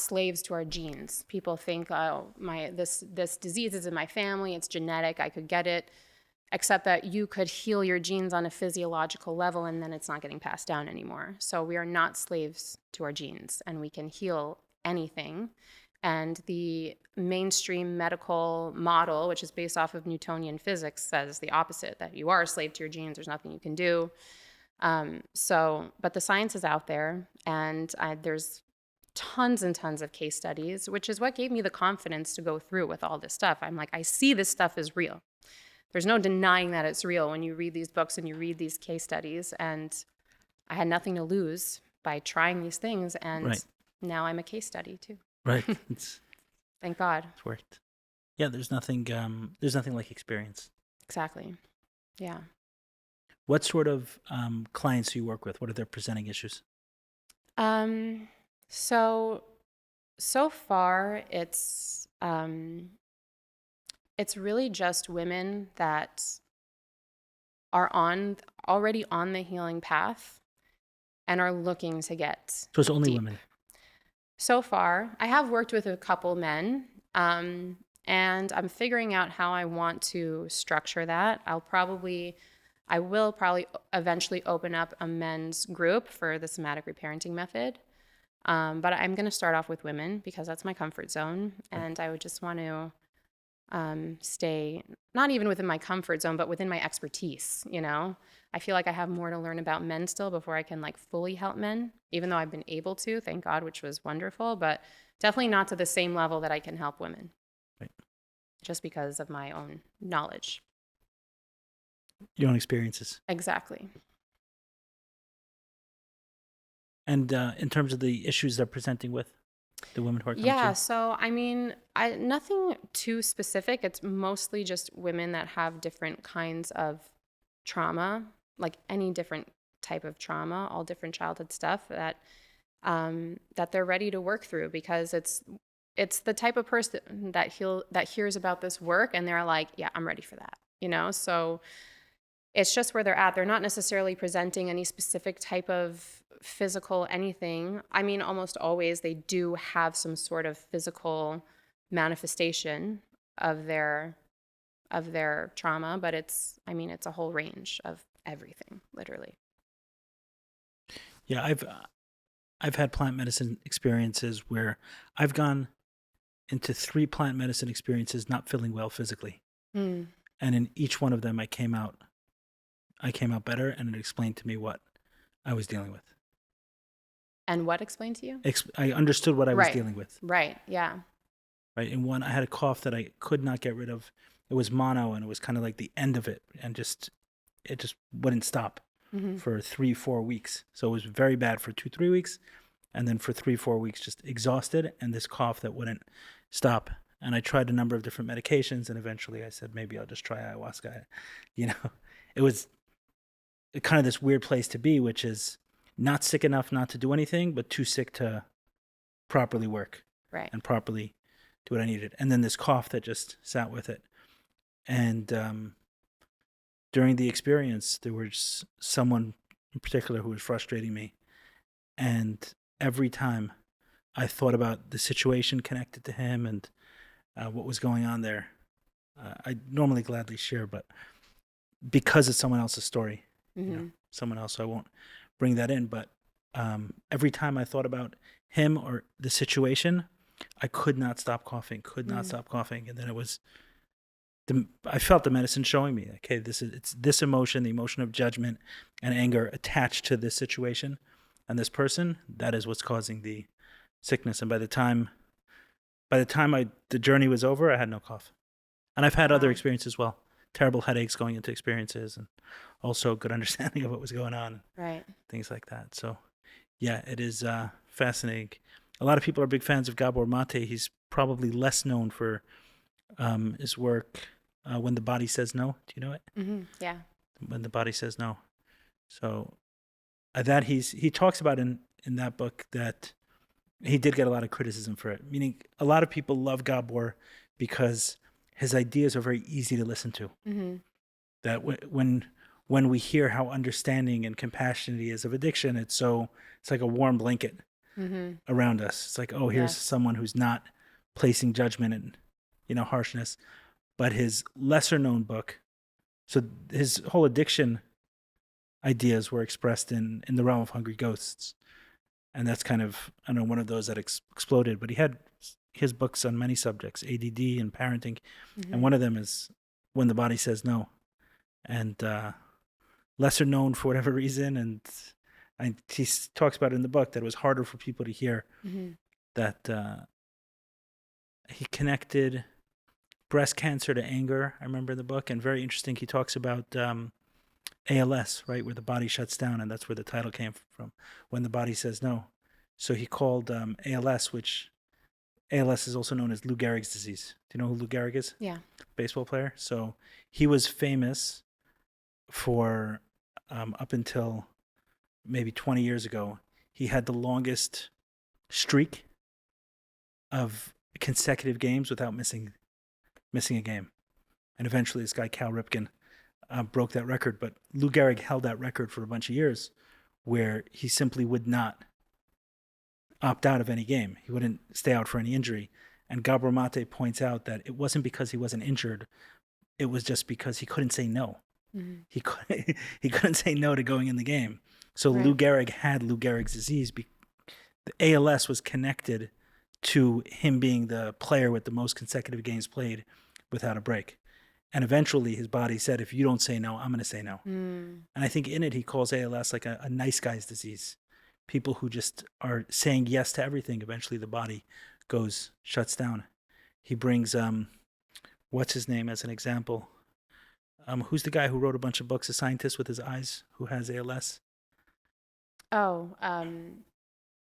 slaves to our genes. People think, oh, this disease is in my family, it's genetic, I could get it, except that you could heal your genes on a physiological level, and then it's not getting passed down anymore. So we are not slaves to our genes, and we can heal anything. And the mainstream medical model, which is based off of Newtonian physics, says the opposite, that you are a slave to your genes, there's nothing you can do. But the science is out there, and there's tons and tons of case studies, which is what gave me the confidence to go through with all this stuff. I'm like, I see this stuff is real. There's no denying that it's real when you read these books and you read these case studies. And I had nothing to lose by trying these things, and now I'm a case study too. Right. Thank God. It's worked. Yeah, there's nothing like experience. Exactly. Yeah. What sort of clients do you work with? What are their presenting issues? So far, it's really just women that are already on the healing path and are looking to get So it's only deep. women. So far, I have worked with a couple men, and I'm figuring out how I want to structure that. I will probably eventually open up a men's group for the somatic reparenting method. But I'm going to start off with women because that's my comfort zone. And I would just want to stay not even within my comfort zone, but within my expertise. I feel like I have more to learn about men still before I can like fully help men, even though I've been able to, thank God, which was wonderful, but definitely not to the same level that I can help women. Right. Just because of my own knowledge. Your own experiences. Exactly. And in terms of the issues they're presenting with, the women who are coming to you? So I mean, nothing too specific. It's mostly just women that have different kinds of trauma, like any different type of trauma, all different childhood stuff that they're ready to work through, because it's the type of person that hears about this work and they're like, yeah, I'm ready for that, So it's just where they're at. They're not necessarily presenting any specific type of physical anything. I mean, almost always they do have some sort of physical manifestation of their trauma, but it's a whole range of everything, literally. Yeah, I've had plant medicine experiences where I've gone into 3 plant medicine experiences not feeling well physically. And in each one of them I came out better, and it explained to me what I was dealing with. And what explained to you? I understood what I was dealing with. Right, yeah. Right. In one, I had a cough that I could not get rid of. It was mono, and it was kind of like the end of it, and it just wouldn't stop for 3-4 weeks. So it was very bad for 2-3 weeks, and then for 3-4 weeks just exhausted, and this cough that wouldn't stop. And I tried a number of different medications, and eventually I said, maybe I'll just try ayahuasca. It was kind of this weird place to be, which is not sick enough not to do anything, but too sick to properly work. Right. And properly do what I needed. And then this cough that just sat with it. And during the experience, there was someone in particular who was frustrating me. And every time I thought about the situation connected to him and what was going on there, I normally gladly share, but because it's someone else's story, someone else, so I won't bring that in. But every time I thought about him or the situation, I could not stop coughing, And then I felt the medicine showing me, okay, it's this emotion, the emotion of judgment and anger attached to this situation and this person, that is what's causing the sickness. And by the time the journey was over, I had no cough. And I've had other experiences as well. Terrible headaches going into experiences, and also good understanding of what was going on. Right. Things like that. So, yeah, it is fascinating. A lot of people are big fans of Gabor Mate. He's probably less known for his work, When the Body Says No. Do you know it? Mm-hmm. Yeah. When the Body Says No. So that he talks about in that book that he did get a lot of criticism for it, meaning a lot of people love Gabor because his ideas are very easy to listen to. Mm-hmm. That when we hear how understanding and compassionate he is of addiction, it's like a warm blanket around us. It's like, oh, here's someone who's not placing judgment and harshness. But his lesser known book, so his whole addiction ideas were expressed in the realm of Hungry Ghosts, and that's kind of one of those that exploded. But he had his books on many subjects, ADD and parenting, and one of them is When the Body Says No, and lesser known for whatever reason, and he talks about it in the book that it was harder for people to hear, that he connected breast cancer to anger, I remember in the book, and very interesting, he talks about ALS, right, where the body shuts down, and that's where the title came from, When the Body Says No. So he called ALS, which ALS is also known as Lou Gehrig's disease. Do you know who Lou Gehrig is? Yeah. Baseball player. So he was famous for, up until maybe 20 years ago, he had the longest streak of consecutive games without missing a game. And eventually this guy, Cal Ripken, broke that record. But Lou Gehrig held that record for a bunch of years where he simply would not opt out of any game. He wouldn't stay out for any injury. And Gabor Mate points out that it wasn't because he wasn't injured. It was just because he couldn't say no. Mm-hmm. He couldn't say no to going in the game. So right. Lou Gehrig had Lou Gehrig's disease. The ALS was connected to him being the player with the most consecutive games played without a break. And eventually his body said, if you don't say no, I'm going to say no. Mm. And I think in it, he calls ALS like a nice guy's disease. People who just are saying yes to everything, eventually the body shuts down. He brings, what's his name as an example? Who's the guy who wrote a bunch of books, a scientist with his eyes who has ALS? Oh,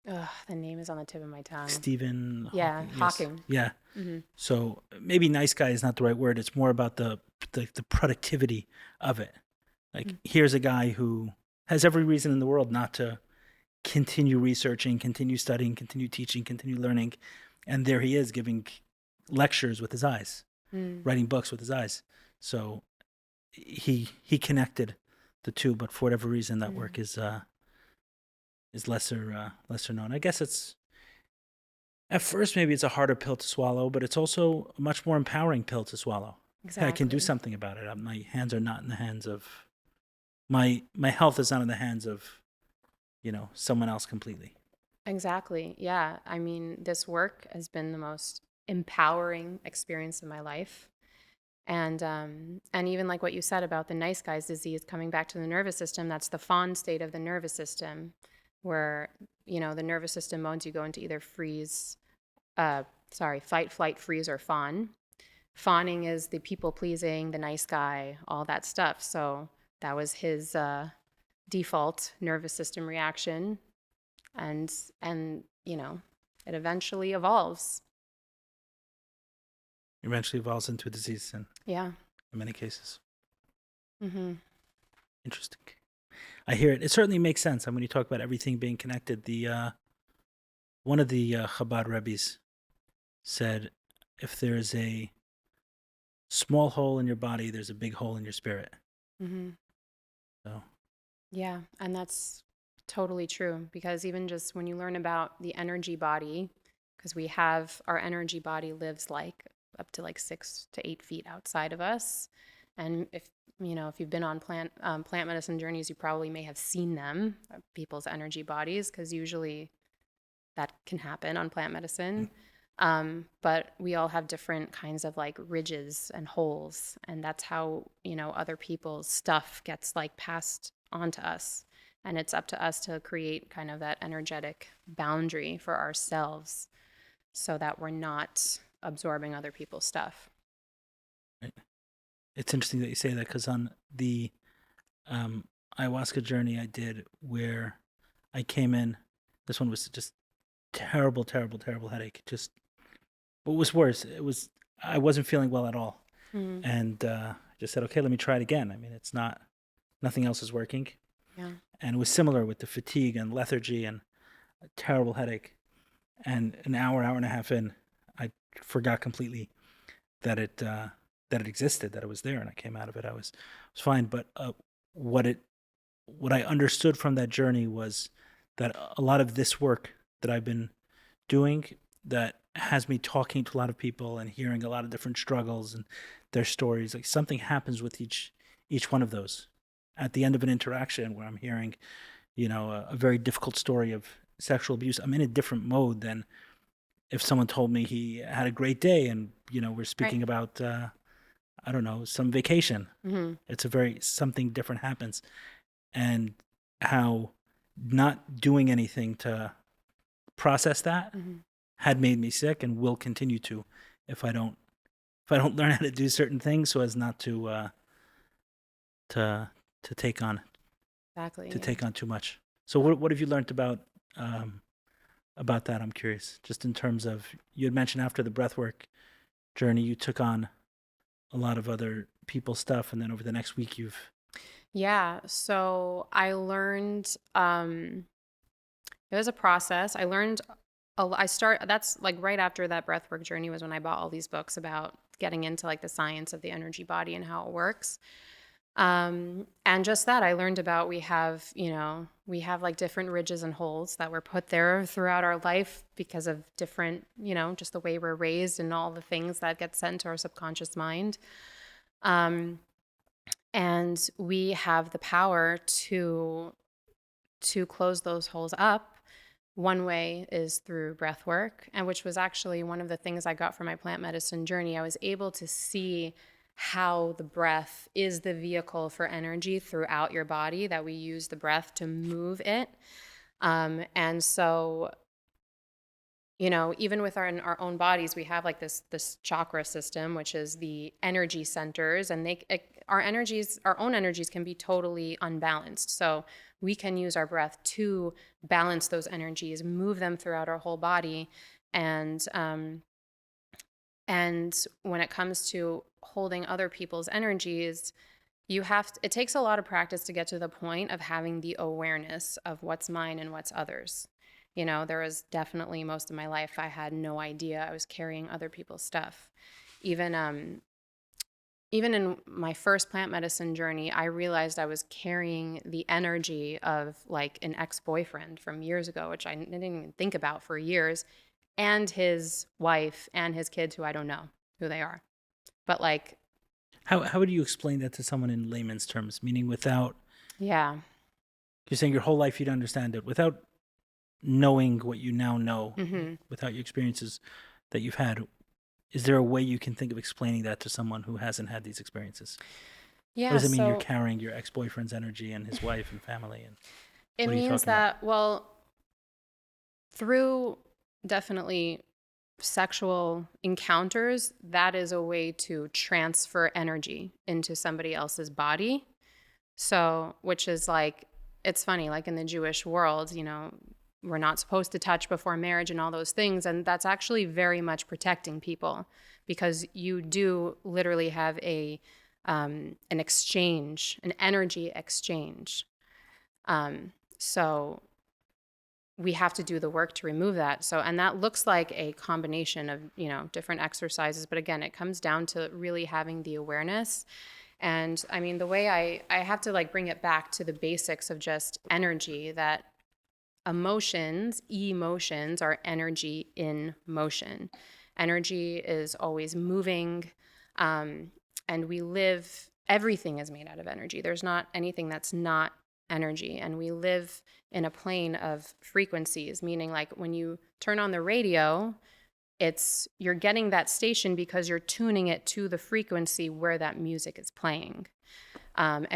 the name is on the tip of my tongue. Stephen Hawking. Yes. Yeah. Mm-hmm. So maybe nice guy is not the right word. It's more about the productivity of it. Like here's a guy who has every reason in the world not to continue researching, continue studying, continue teaching, continue learning. And there he is giving lectures with his eyes, writing books with his eyes. So he connected the two, but for whatever reason, that work is lesser known. I guess it's at first maybe it's a harder pill to swallow, but it's also a much more empowering pill to swallow. Exactly. I can do something about it. My hands are not in the hands of my health is not in the hands of someone else completely. Exactly. Yeah. I mean, this work has been the most empowering experience of my life. And even like what you said about the nice guy's disease, coming back to the nervous system, that's the fawn state of the nervous system, where, the nervous system modes, you go into either fight, flight, freeze, or fawn. Fawning is the people-pleasing, the nice guy, all that stuff. So that was his default nervous system reaction. And it eventually evolves. Eventually evolves into a disease in many cases. Mm-hmm. Interesting. I hear it. It certainly makes sense. And when you talk about everything being connected, one of the Chabad Rebbes said, if there's a small hole in your body, there's a big hole in your spirit. Mm-hmm. So. Yeah, and that's totally true, because even just when you learn about the energy body, because we have our energy body lives like up to like 6 to 8 feet outside of us. And if you've been on plant medicine journeys, you probably may have seen them, people's energy bodies, because usually that can happen on plant medicine. But we all have different kinds of like ridges and holes. And that's how, other people's stuff gets like passed on to us. And it's up to us to create kind of that energetic boundary for ourselves so that we're not absorbing other people's stuff. Right. It's interesting that you say that, because on the ayahuasca journey I did, where I came in, this one was just terrible headache. Just what was worse, I wasn't feeling well at all. Mm-hmm. And I just said, okay, let me try it again. I mean, nothing else is working. Yeah. And it was similar with the fatigue and lethargy and a terrible headache. And an hour and a half in, I forgot completely that it existed, that it was there, and I came out of it. I was fine. But what I understood from that journey was that a lot of this work that I've been doing, that has me talking to a lot of people and hearing a lot of different struggles and their stories, like something happens with each one of those. At the end of an interaction where I'm hearing, a very difficult story of sexual abuse, I'm in a different mode than if someone told me he had a great day and, we're speaking about, I don't know, some vacation. Mm-hmm. It's something different happens. And how not doing anything to process that had made me sick and will continue to if I don't learn how to do certain things so as not to take on take on too much. So what have you learned about that? I'm curious, just in terms of, you had mentioned after the breathwork journey, you took on a lot of other people's stuff, and then over the next week so I learned, it was a process. I learned that's like right after that breathwork journey was when I bought all these books about getting into like the science of the energy body and how it works. And just that I learned about, we have like different ridges and holes that were put there throughout our life because of different, just the way we're raised and all the things that get sent to our subconscious mind. And we have the power to close those holes up. One way is through breath work, and which was actually one of the things I got from my plant medicine journey. I was able to see how the breath is the vehicle for energy throughout your body, that we use the breath to move it. And so, even with our own bodies, we have like this chakra system, which is the energy centers, and our own energies can be totally unbalanced. So we can use our breath to balance those energies, move them throughout our whole body. And when it comes to holding other people's energies, it takes a lot of practice to get to the point of having the awareness of what's mine and what's others. There was definitely most of my life I had no idea I was carrying other people's stuff. Even in my first plant medicine journey, I realized I was carrying the energy of like an ex-boyfriend from years ago, which I didn't even think about for years, and his wife and his kids, who I don't know who they are. But like, how would you explain that to someone in layman's terms? Meaning without, yeah, you're saying your whole life you'd understand it without knowing what you now know, without your experiences that you've had. Is there a way you can think of explaining that to someone who hasn't had these experiences? Yeah. What does it mean you're carrying your ex-boyfriend's energy and his wife and family? And it means that, well, through definitely sexual encounters, that is a way to transfer energy into somebody else's body. So, which is like, it's funny, like in the Jewish world, we're not supposed to touch before marriage and all those things. And that's actually very much protecting people, because you do literally have an exchange, an energy exchange. So we have to do the work to remove that. So, and that looks like a combination of, different exercises. But again, it comes down to really having the awareness. And I mean, the way I have to like bring it back to the basics of just energy, that emotions are energy in motion. Energy is always moving. And everything is made out of energy. There's not anything that's not energy. And we live in a plane of frequencies, meaning like when you turn on the radio, you're getting that station because you're tuning it to the frequency where that music is playing. And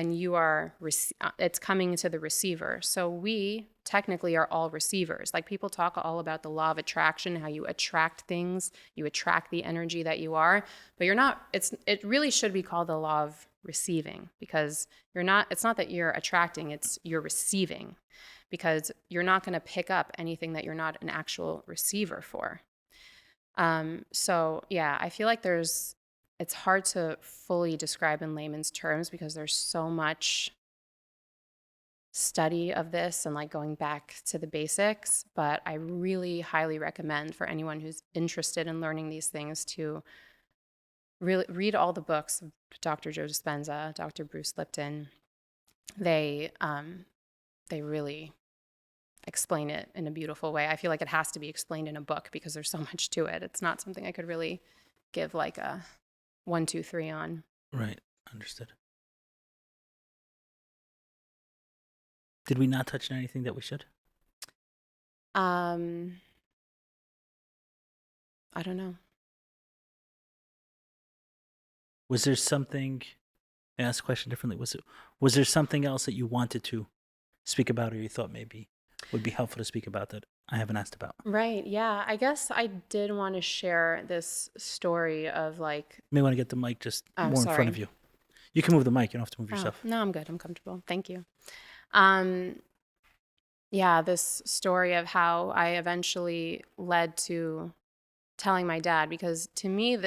it's coming to the receiver. So we technically are all receivers. Like people talk all about the law of attraction, how you attract things, you attract the energy that you are, but you're not, it really should be called the law of receiving, because it's not that you're attracting, it's you're receiving, because you're not going to pick up anything that you're not an actual receiver for. So yeah, I feel like it's hard to fully describe in layman's terms because there's so much study of this and like going back to the basics, but I really highly recommend for anyone who's interested in learning these things to really read all the books of Dr. Joe Dispenza, Dr. Bruce Lipton. They really explain it in a beautiful way. I feel like it has to be explained in a book because there's so much to it. It's not something I could really give like a 1, 2, 3 on. Right. Understood. Did we not touch on anything that we should? I don't know. Was there something, I asked the question differently, was there something else that you wanted to speak about or you thought maybe would be helpful to speak about that I haven't asked about? Right, yeah. I guess I did want to share this story of like... You may want to get the mic just more in front of you. You can move the mic, you don't have to move yourself. No, I'm good, I'm comfortable. Thank you. Yeah, this story of how I eventually led to telling my dad, because to me,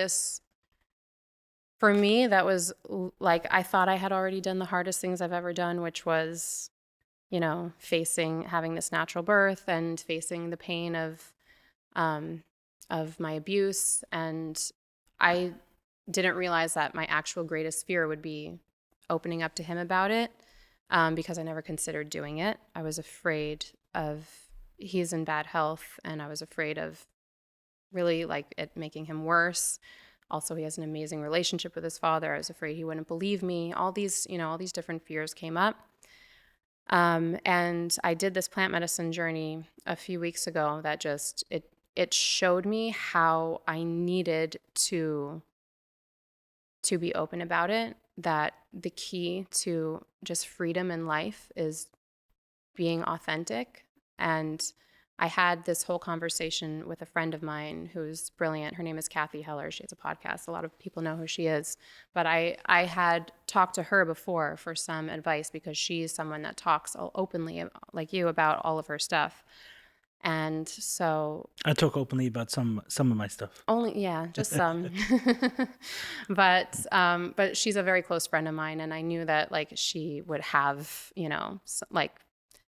for me, that was like, I thought I had already done the hardest things I've ever done, which was, having this natural birth and facing the pain of of my abuse. And I didn't realize that my actual greatest fear would be opening up to him about it, because I never considered doing it. I was afraid of, he's in bad health, and I was afraid of really like it making him worse. Also, he has an amazing relationship with his father. I was afraid he wouldn't believe me. All these different fears came up. And I did this plant medicine journey a few weeks ago that just, it showed me how I needed to be open about it, that the key to just freedom in life is being authentic. And I had this whole conversation with a friend of mine who's brilliant. Her name is Kathy Heller. She has a podcast. A lot of people know who she is. But I had talked to her before for some advice, because she's someone that talks openly, like you, about all of her stuff. And so I talk openly about some of my stuff. Just some. But she's a very close friend of mine, and I knew that like she would have, like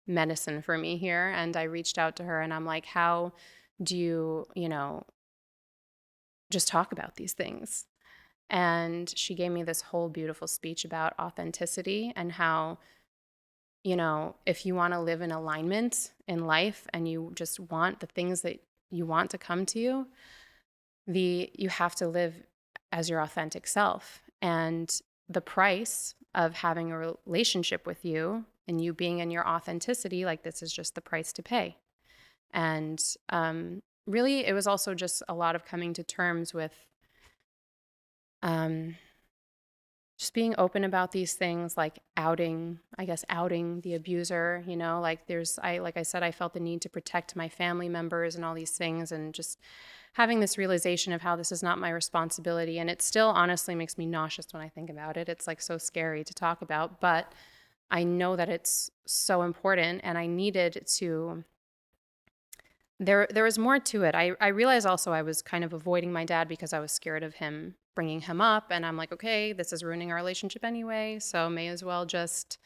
medicine for me here. And I reached out to her, and I'm like, how do you, just talk about these things? And she gave me this whole beautiful speech about authenticity and how, if you want to live in alignment in life and you just want the things that you want to come to you, you have to live as your authentic self. And the price of having a relationship with you and you being in your authenticity, like this is just the price to pay. And really, it was also just a lot of coming to terms with just being open about these things, like outing the abuser, like like I said, I felt the need to protect my family members and all these things, and just having this realization of how this is not my responsibility. And it still honestly makes me nauseous when I think about it. It's like so scary to talk about, but I know that it's so important, and I needed to, there was more to it. I realized also I was kind of avoiding my dad because I was scared of him bringing him up, and I'm like, okay, this is ruining our relationship anyway, so may as well just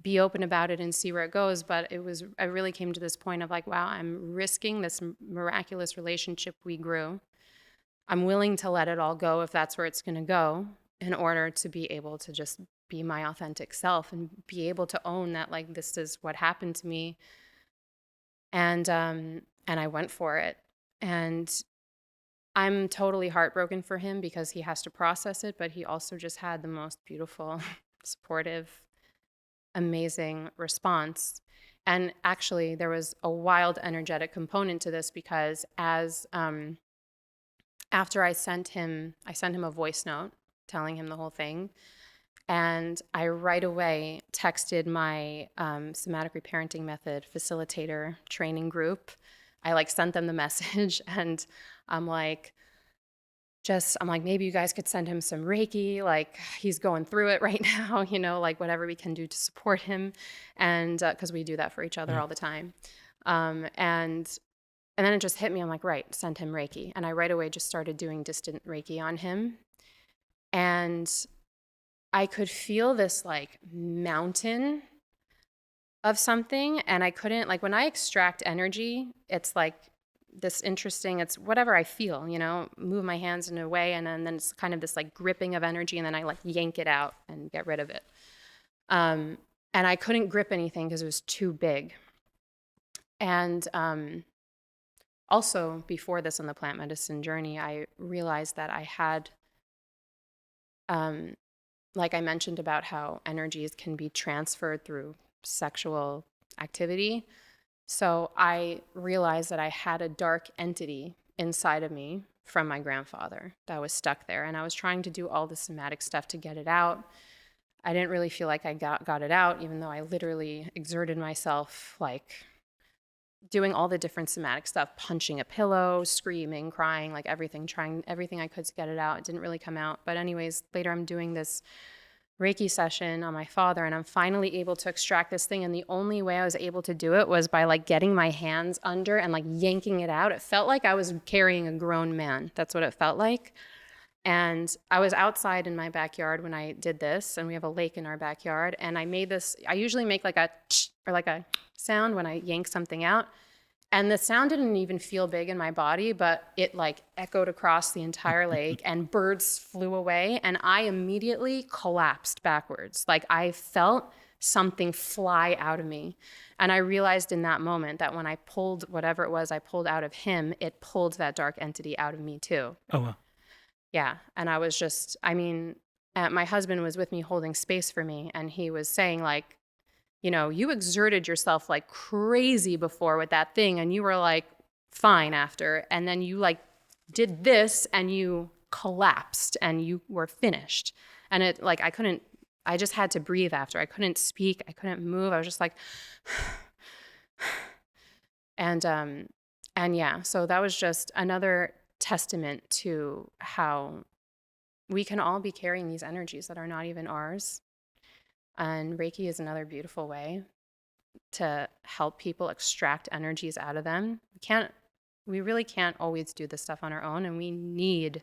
be open about it and see where it goes. But I really came to this point of like, wow, I'm risking this miraculous relationship we grew. I'm willing to let it all go if that's where it's going to go, in order to be able to just be my authentic self and be able to own that, like, this is what happened to me. And I went for it. And I'm totally heartbroken for him because he has to process it, but he also just had the most beautiful, supportive, amazing response. And actually, there was a wild energetic component to this, because after I sent him a voice note telling him the whole thing, and I right away texted my somatic reparenting method facilitator training group. I sent them the message, and I'm like, maybe you guys could send him some Reiki. Like, he's going through it right now, like whatever we can do to support him. And because we do that for each other all the time. And then it just hit me. I'm like, right, send him Reiki. And I right away just started doing distant Reiki on him. And I could feel this like mountain of something. And I couldn't, like, when I extract energy, it's like this interesting, it's whatever I feel, move my hands in a way, and then it's kind of this like gripping of energy, and then I like yank it out and get rid of it. And I couldn't grip anything because it was too big. And also before this on the plant medicine journey, I realized that I had, like I mentioned about how energies can be transferred through sexual activity. So I realized that I had a dark entity inside of me from my grandfather that was stuck there. And I was trying to do all the somatic stuff to get it out. I didn't really feel like I got it out, even though I literally exerted myself, like doing all the different somatic stuff, punching a pillow, screaming, crying, like everything, trying everything I could to get it out. It didn't really come out. But anyways, later I'm doing this Reiki session on my father, and I'm finally able to extract this thing. And the only way I was able to do it was by like getting my hands under and like yanking it out. It felt like I was carrying a grown man. That's what it felt like. And I was outside in my backyard when I did this, and we have a lake in our backyard. And I made this, I usually make like a ch or like a sound when I yank something out. And the sound didn't even feel big in my body, but it like echoed across the entire lake and birds flew away. And I immediately collapsed backwards. Like I felt something fly out of me. And I realized in that moment that when I pulled whatever it was I pulled out of him, it pulled that dark entity out of me too. Oh, wow. Yeah. And I was just, I mean, my husband was with me holding space for me. And he was saying like, you know, you exerted yourself like crazy before with that thing and you were like fine after. And then you like did this and you collapsed and you were finished. And it like, I just had to breathe after. I couldn't speak. I couldn't move. I was just like, and yeah, so that was just another testament to how we can all be carrying these energies that are not even ours. And Reiki is another beautiful way to help people extract energies out of them. We really can't always do this stuff on our own, and we need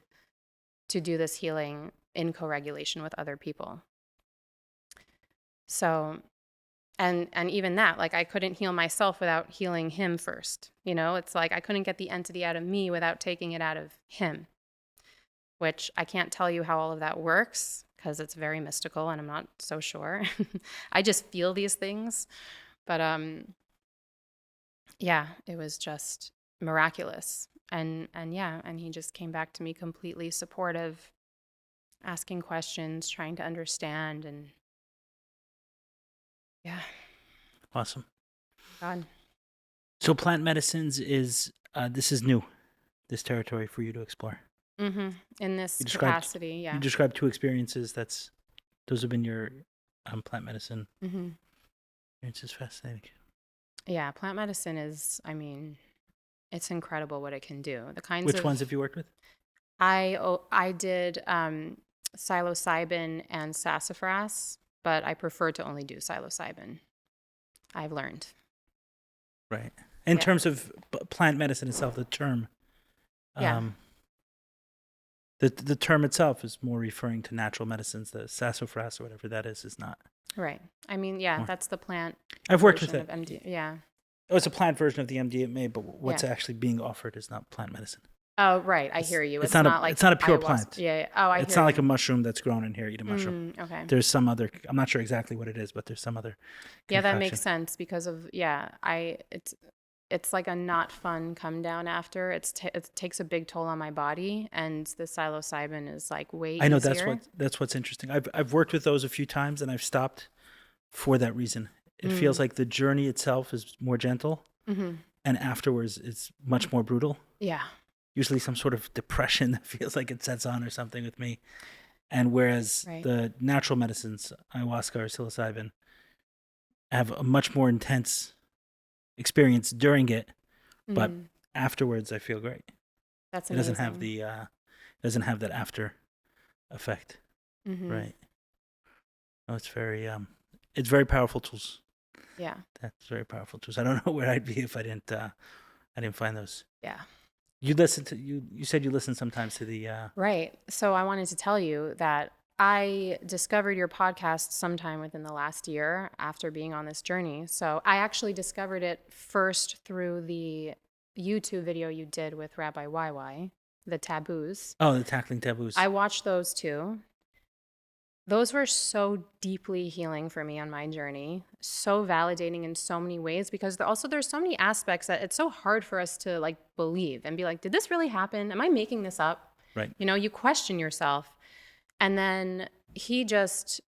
to do this healing in co-regulation with other people. So, and even that, like I couldn't heal myself without healing him first. You know, it's like I couldn't get the entity out of me without taking it out of him, which I can't tell you how all of that works because it's very mystical and I'm not so sure. I just feel these things. But yeah, it was just miraculous. And yeah, and he just came back to me completely supportive, asking questions, trying to understand, and yeah. Awesome. God. So plant medicines is, this is new, this territory for you to explore. Mm-hmm. In this capacity, yeah. You described 2 experiences. Those have been your plant medicine. Mm-hmm. It's just fascinating. Yeah, plant medicine is, I mean, it's incredible what it can do. Which ones have you worked with? I did psilocybin and sassafras, but I prefer to only do psilocybin. I've learned. Right. In terms of plant medicine itself, the term. The term itself is more referring to natural medicines. The sassafras or whatever that is not. Right. I mean, yeah, that's the plant. I've worked with it. MD, yeah. Oh, it's a plant version of the MDMA, but what's actually being offered is not plant medicine. Oh, right. I hear you. It's not like it's not a pure plant. Yeah. Oh, It's not like a mushroom that's grown in here. Eat a mushroom. Okay. There's some other. I'm not sure exactly what it is, but there's some other. Yeah, that makes sense because of it's like a not fun come down after. It takes a big toll on my body, and the psilocybin is like way easier. I know that's what's interesting. I've worked with those a few times, and I've stopped for that reason. It feels like the journey itself is more gentle, and afterwards it's much more brutal. Yeah. Usually some sort of depression that feels like it sets on or something with me. And whereas the natural medicines, ayahuasca or psilocybin, have a much more intense experience during it, but afterwards I feel great. That's It amazing. doesn't have that after effect. Right. No, it's very powerful tools. Yeah. That's very powerful tools. I don't know where I'd be if I didn't find those. Yeah. You said you listen sometimes to the Right. So I wanted to tell you that I discovered your podcast sometime within the last year after being on this journey. So I actually discovered it first through the YouTube video you did with Rabbi YY, the taboos. Oh, the tackling taboos. I watched those too. Those were so deeply healing for me on my journey, so validating in so many ways, because there's so many aspects that it's so hard for us to like believe and be like, did this really happen? Am I making this up? Right. You know, you question yourself. And then he just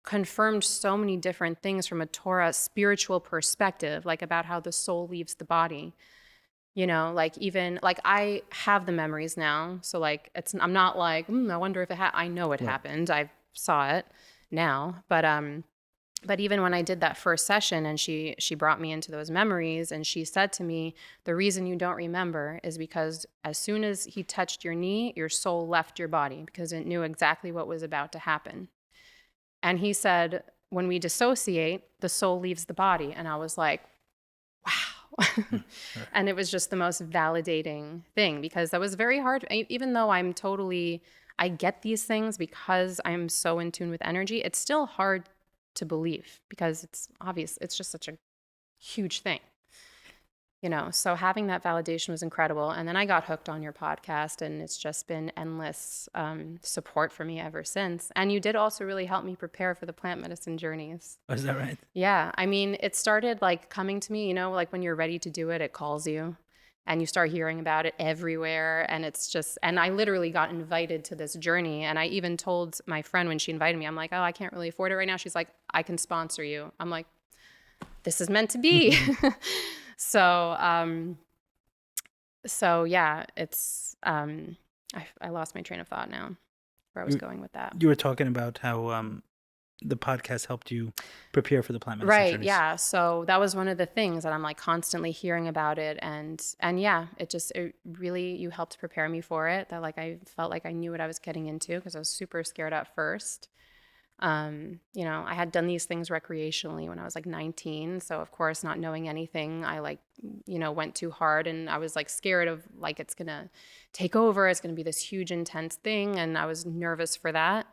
confirmed so many different things from a Torah spiritual perspective, like about how the soul leaves the body. You know, like even like I have the memories now. So like I'm not like, I wonder if I know it happened. I saw it now. But even when I did that first session and she brought me into those memories and she said to me, the reason you don't remember is because as soon as he touched your knee, your soul left your body because it knew exactly what was about to happen. And he said, when we dissociate, the soul leaves the body. And I was like, wow. And it was just the most validating thing because that was very hard. Even though I get these things because I'm so in tune with energy, it's still hard to believe because it's obvious. It's just such a huge thing, So having that validation was incredible. And then I got hooked on your podcast, and it's just been endless support for me ever since. And you did also really help me prepare for the plant medicine journeys. Oh, is that right? Yeah. I mean, it started like coming to me, like when you're ready to do it, it calls you and you start hearing about it everywhere. And it's just, and I literally got invited to this journey. And I even told my friend when she invited me, I'm like, oh, I can't really afford it right now. She's like, I can sponsor you. I'm like, this is meant to be. So yeah, it's, I lost my train of thought now where I was going with that. You were talking about how the podcast helped you prepare for the plant medicine journeys. Yeah. So that was one of the things that I'm like constantly hearing about it. And yeah, it really, you helped prepare me for it, that like I felt like I knew what I was getting into, because I was super scared at first. I had done these things recreationally when I was like 19. So of course, not knowing anything, I like, went too hard, and I was like scared of like, it's going to take over. It's going to be this huge, intense thing. And I was nervous for that.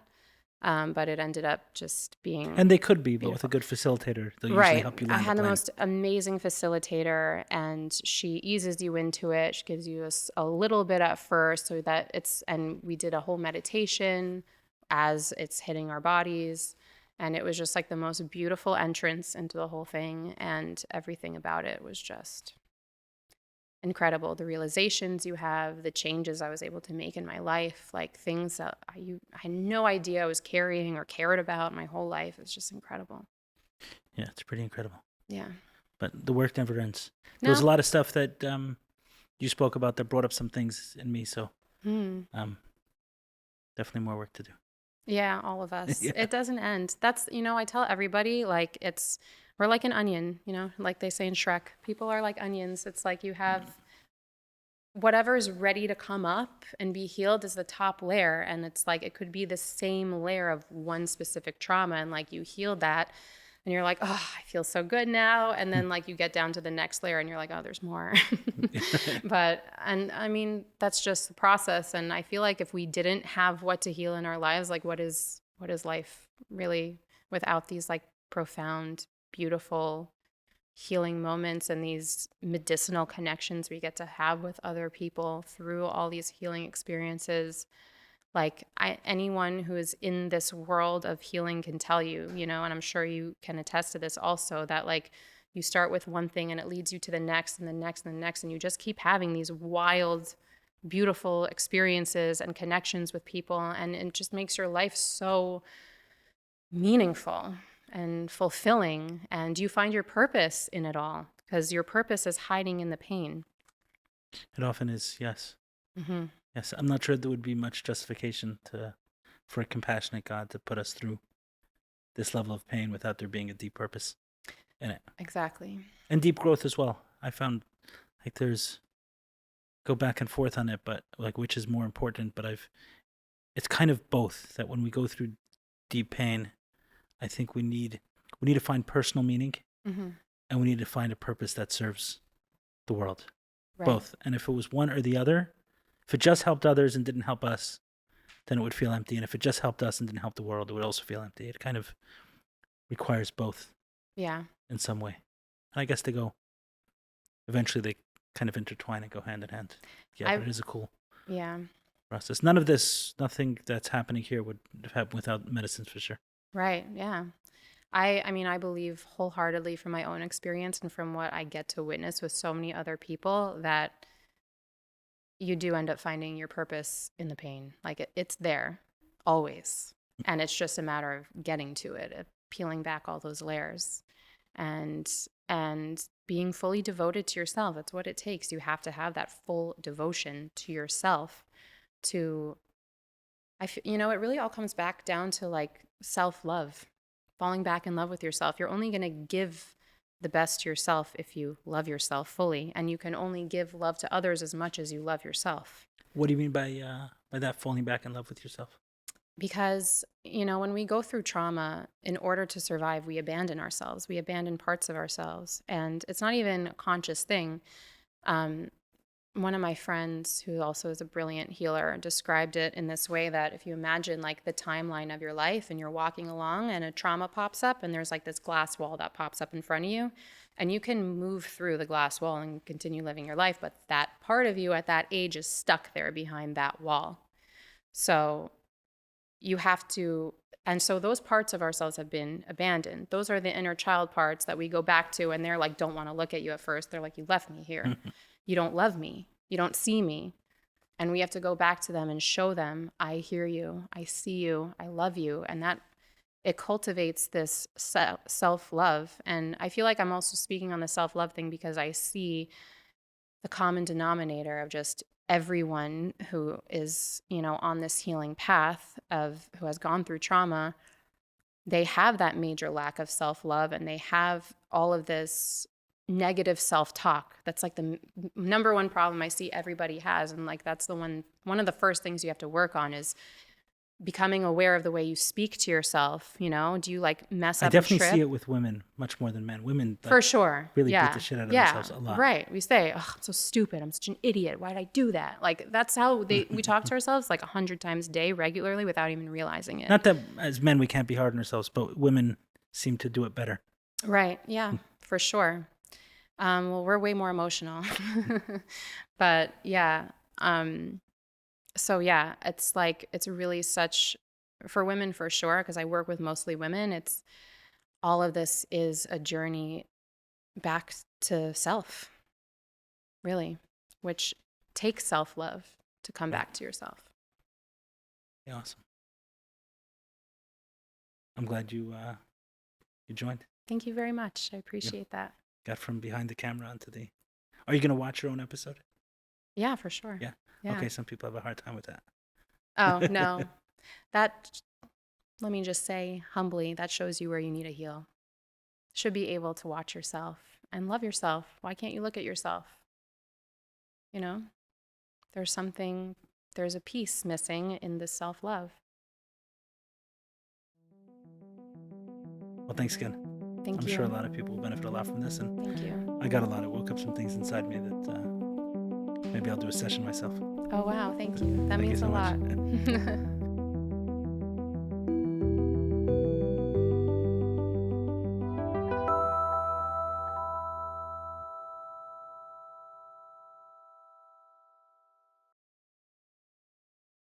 But it ended up just being And they could be, but beautiful. with a good facilitator, they'll usually help you learn I had the the plan. most amazing facilitator, and she eases you into it. She gives you a little bit at first, so that and we did a whole meditation as it's hitting our bodies. And it was just like the most beautiful entrance into the whole thing. And everything about it was just incredible. The realizations you have, the changes I was able to make in my life, like things that I had no idea I was carrying or cared about my whole life. It's just incredible. Yeah, it's pretty incredible. Yeah. But the work never ends. There was a lot of stuff that you spoke about that brought up some things in me. So definitely more work to do. Yeah, all of us. Yeah. It doesn't end. That's, I tell everybody, like we're like an onion, like they say in Shrek. People are like onions. It's like you have whatever's ready to come up and be healed is the top layer. And it's like, it could be the same layer of one specific trauma. And like you healed that and you're like, oh, I feel so good now. And then like you get down to the next layer and you're like, oh, there's more. And I mean, that's just the process. And I feel like if we didn't have what to heal in our lives, like what is life really without these like profound, beautiful healing moments and these medicinal connections we get to have with other people through all these healing experiences. Like anyone who is in this world of healing can tell you, and I'm sure you can attest to this also, that like you start with one thing and it leads you to the next and the next and the next. And you just keep having these wild, beautiful experiences and connections with people. And it just makes your life so meaningful and fulfilling. And you find your purpose in it all, because your purpose is hiding in the pain. It often is, yes. Mm-hmm. Yes, I'm not sure there would be much justification for a compassionate God to put us through this level of pain without there being a deep purpose in it. Exactly. And deep growth as well. I found like go back and forth on it, but like which is more important, but it's kind of both, that when we go through deep pain, I think we need to find personal meaning, mm-hmm. and we need to find a purpose that serves the world. Right. Both. And if it was one or the other, if it just helped others and didn't help us, then it would feel empty. And if it just helped us and didn't help the world, it would also feel empty. It kind of requires both. Yeah. In some way. And I guess eventually they kind of intertwine and go hand in hand. Yeah, but it is a cool process. Nothing that's happening here would have happened without medicines, for sure. Right. Yeah. I mean, I believe wholeheartedly from my own experience and from what I get to witness with so many other people that you do end up finding your purpose in the pain. Like it's there always. And it's just a matter of getting to it, of peeling back all those layers and being fully devoted to yourself. That's what it takes. You have to have that full devotion to yourself it really all comes back down to like self-love, falling back in love with yourself. You're only going to give the best to yourself if you love yourself fully, and you can only give love to others as much as you love yourself. What do you mean by that, falling back in love with yourself? Because, when we go through trauma, in order to survive, we abandon ourselves. We abandon parts of ourselves, and it's not even a conscious thing. One of my friends, who also is a brilliant healer, described it in this way, that if you imagine like the timeline of your life and you're walking along and a trauma pops up and there's like this glass wall that pops up in front of you, And you can move through the glass wall and continue living your life, but that part of you at that age is stuck there behind that wall. So you have to, and so those parts of ourselves have been abandoned. Those are the inner child parts that we go back to, and they're like, don't want to look at you at first. They're like, you left me here. You don't love me. You don't see me. And we have to go back to them and show them, I hear you, I see you, I love you. And that it cultivates this self-love. And I feel like I'm also speaking on the self-love thing because I see the common denominator of just everyone who is, on this healing path who has gone through trauma. They have that major lack of self-love, and they have all of this negative self-talk. That's like the number one problem I see everybody has. And like, that's one of the first things you have to work on is becoming aware of the way you speak to yourself. Do you like mess up? I definitely see it with women much more than men. Women, for sure, really beat the shit out of themselves a lot. Right. We say, "Oh, I'm so stupid. I'm such an idiot. Why did I do that?" Like that's how we talk to ourselves like 100 times a day regularly without even realizing it. Not that as men we can't be hard on ourselves, but women seem to do it better. Right. Yeah. For sure. Well, we're way more emotional, but yeah. So yeah, it's really such, for women for sure, because I work with mostly women, it's all of this is a journey back to self, really, which takes self-love to come back to yourself. Yeah, awesome. I'm glad you joined. Thank you very much. I appreciate that. Got from behind the camera onto the... Are you going to watch your own episode? Yeah, for sure. Yeah? Yeah. Okay, some people have a hard time with that. Oh, no. That, let me just say humbly, that shows you where you need to heal. Should be able to watch yourself and love yourself. Why can't you look at yourself? There's a piece missing in this self-love. Well, thanks again. Thank you. I'm sure a lot of people will benefit a lot from this. And thank you. I got woke up some things inside me that maybe I'll do a session myself. Oh, wow. Thank you. That means a lot.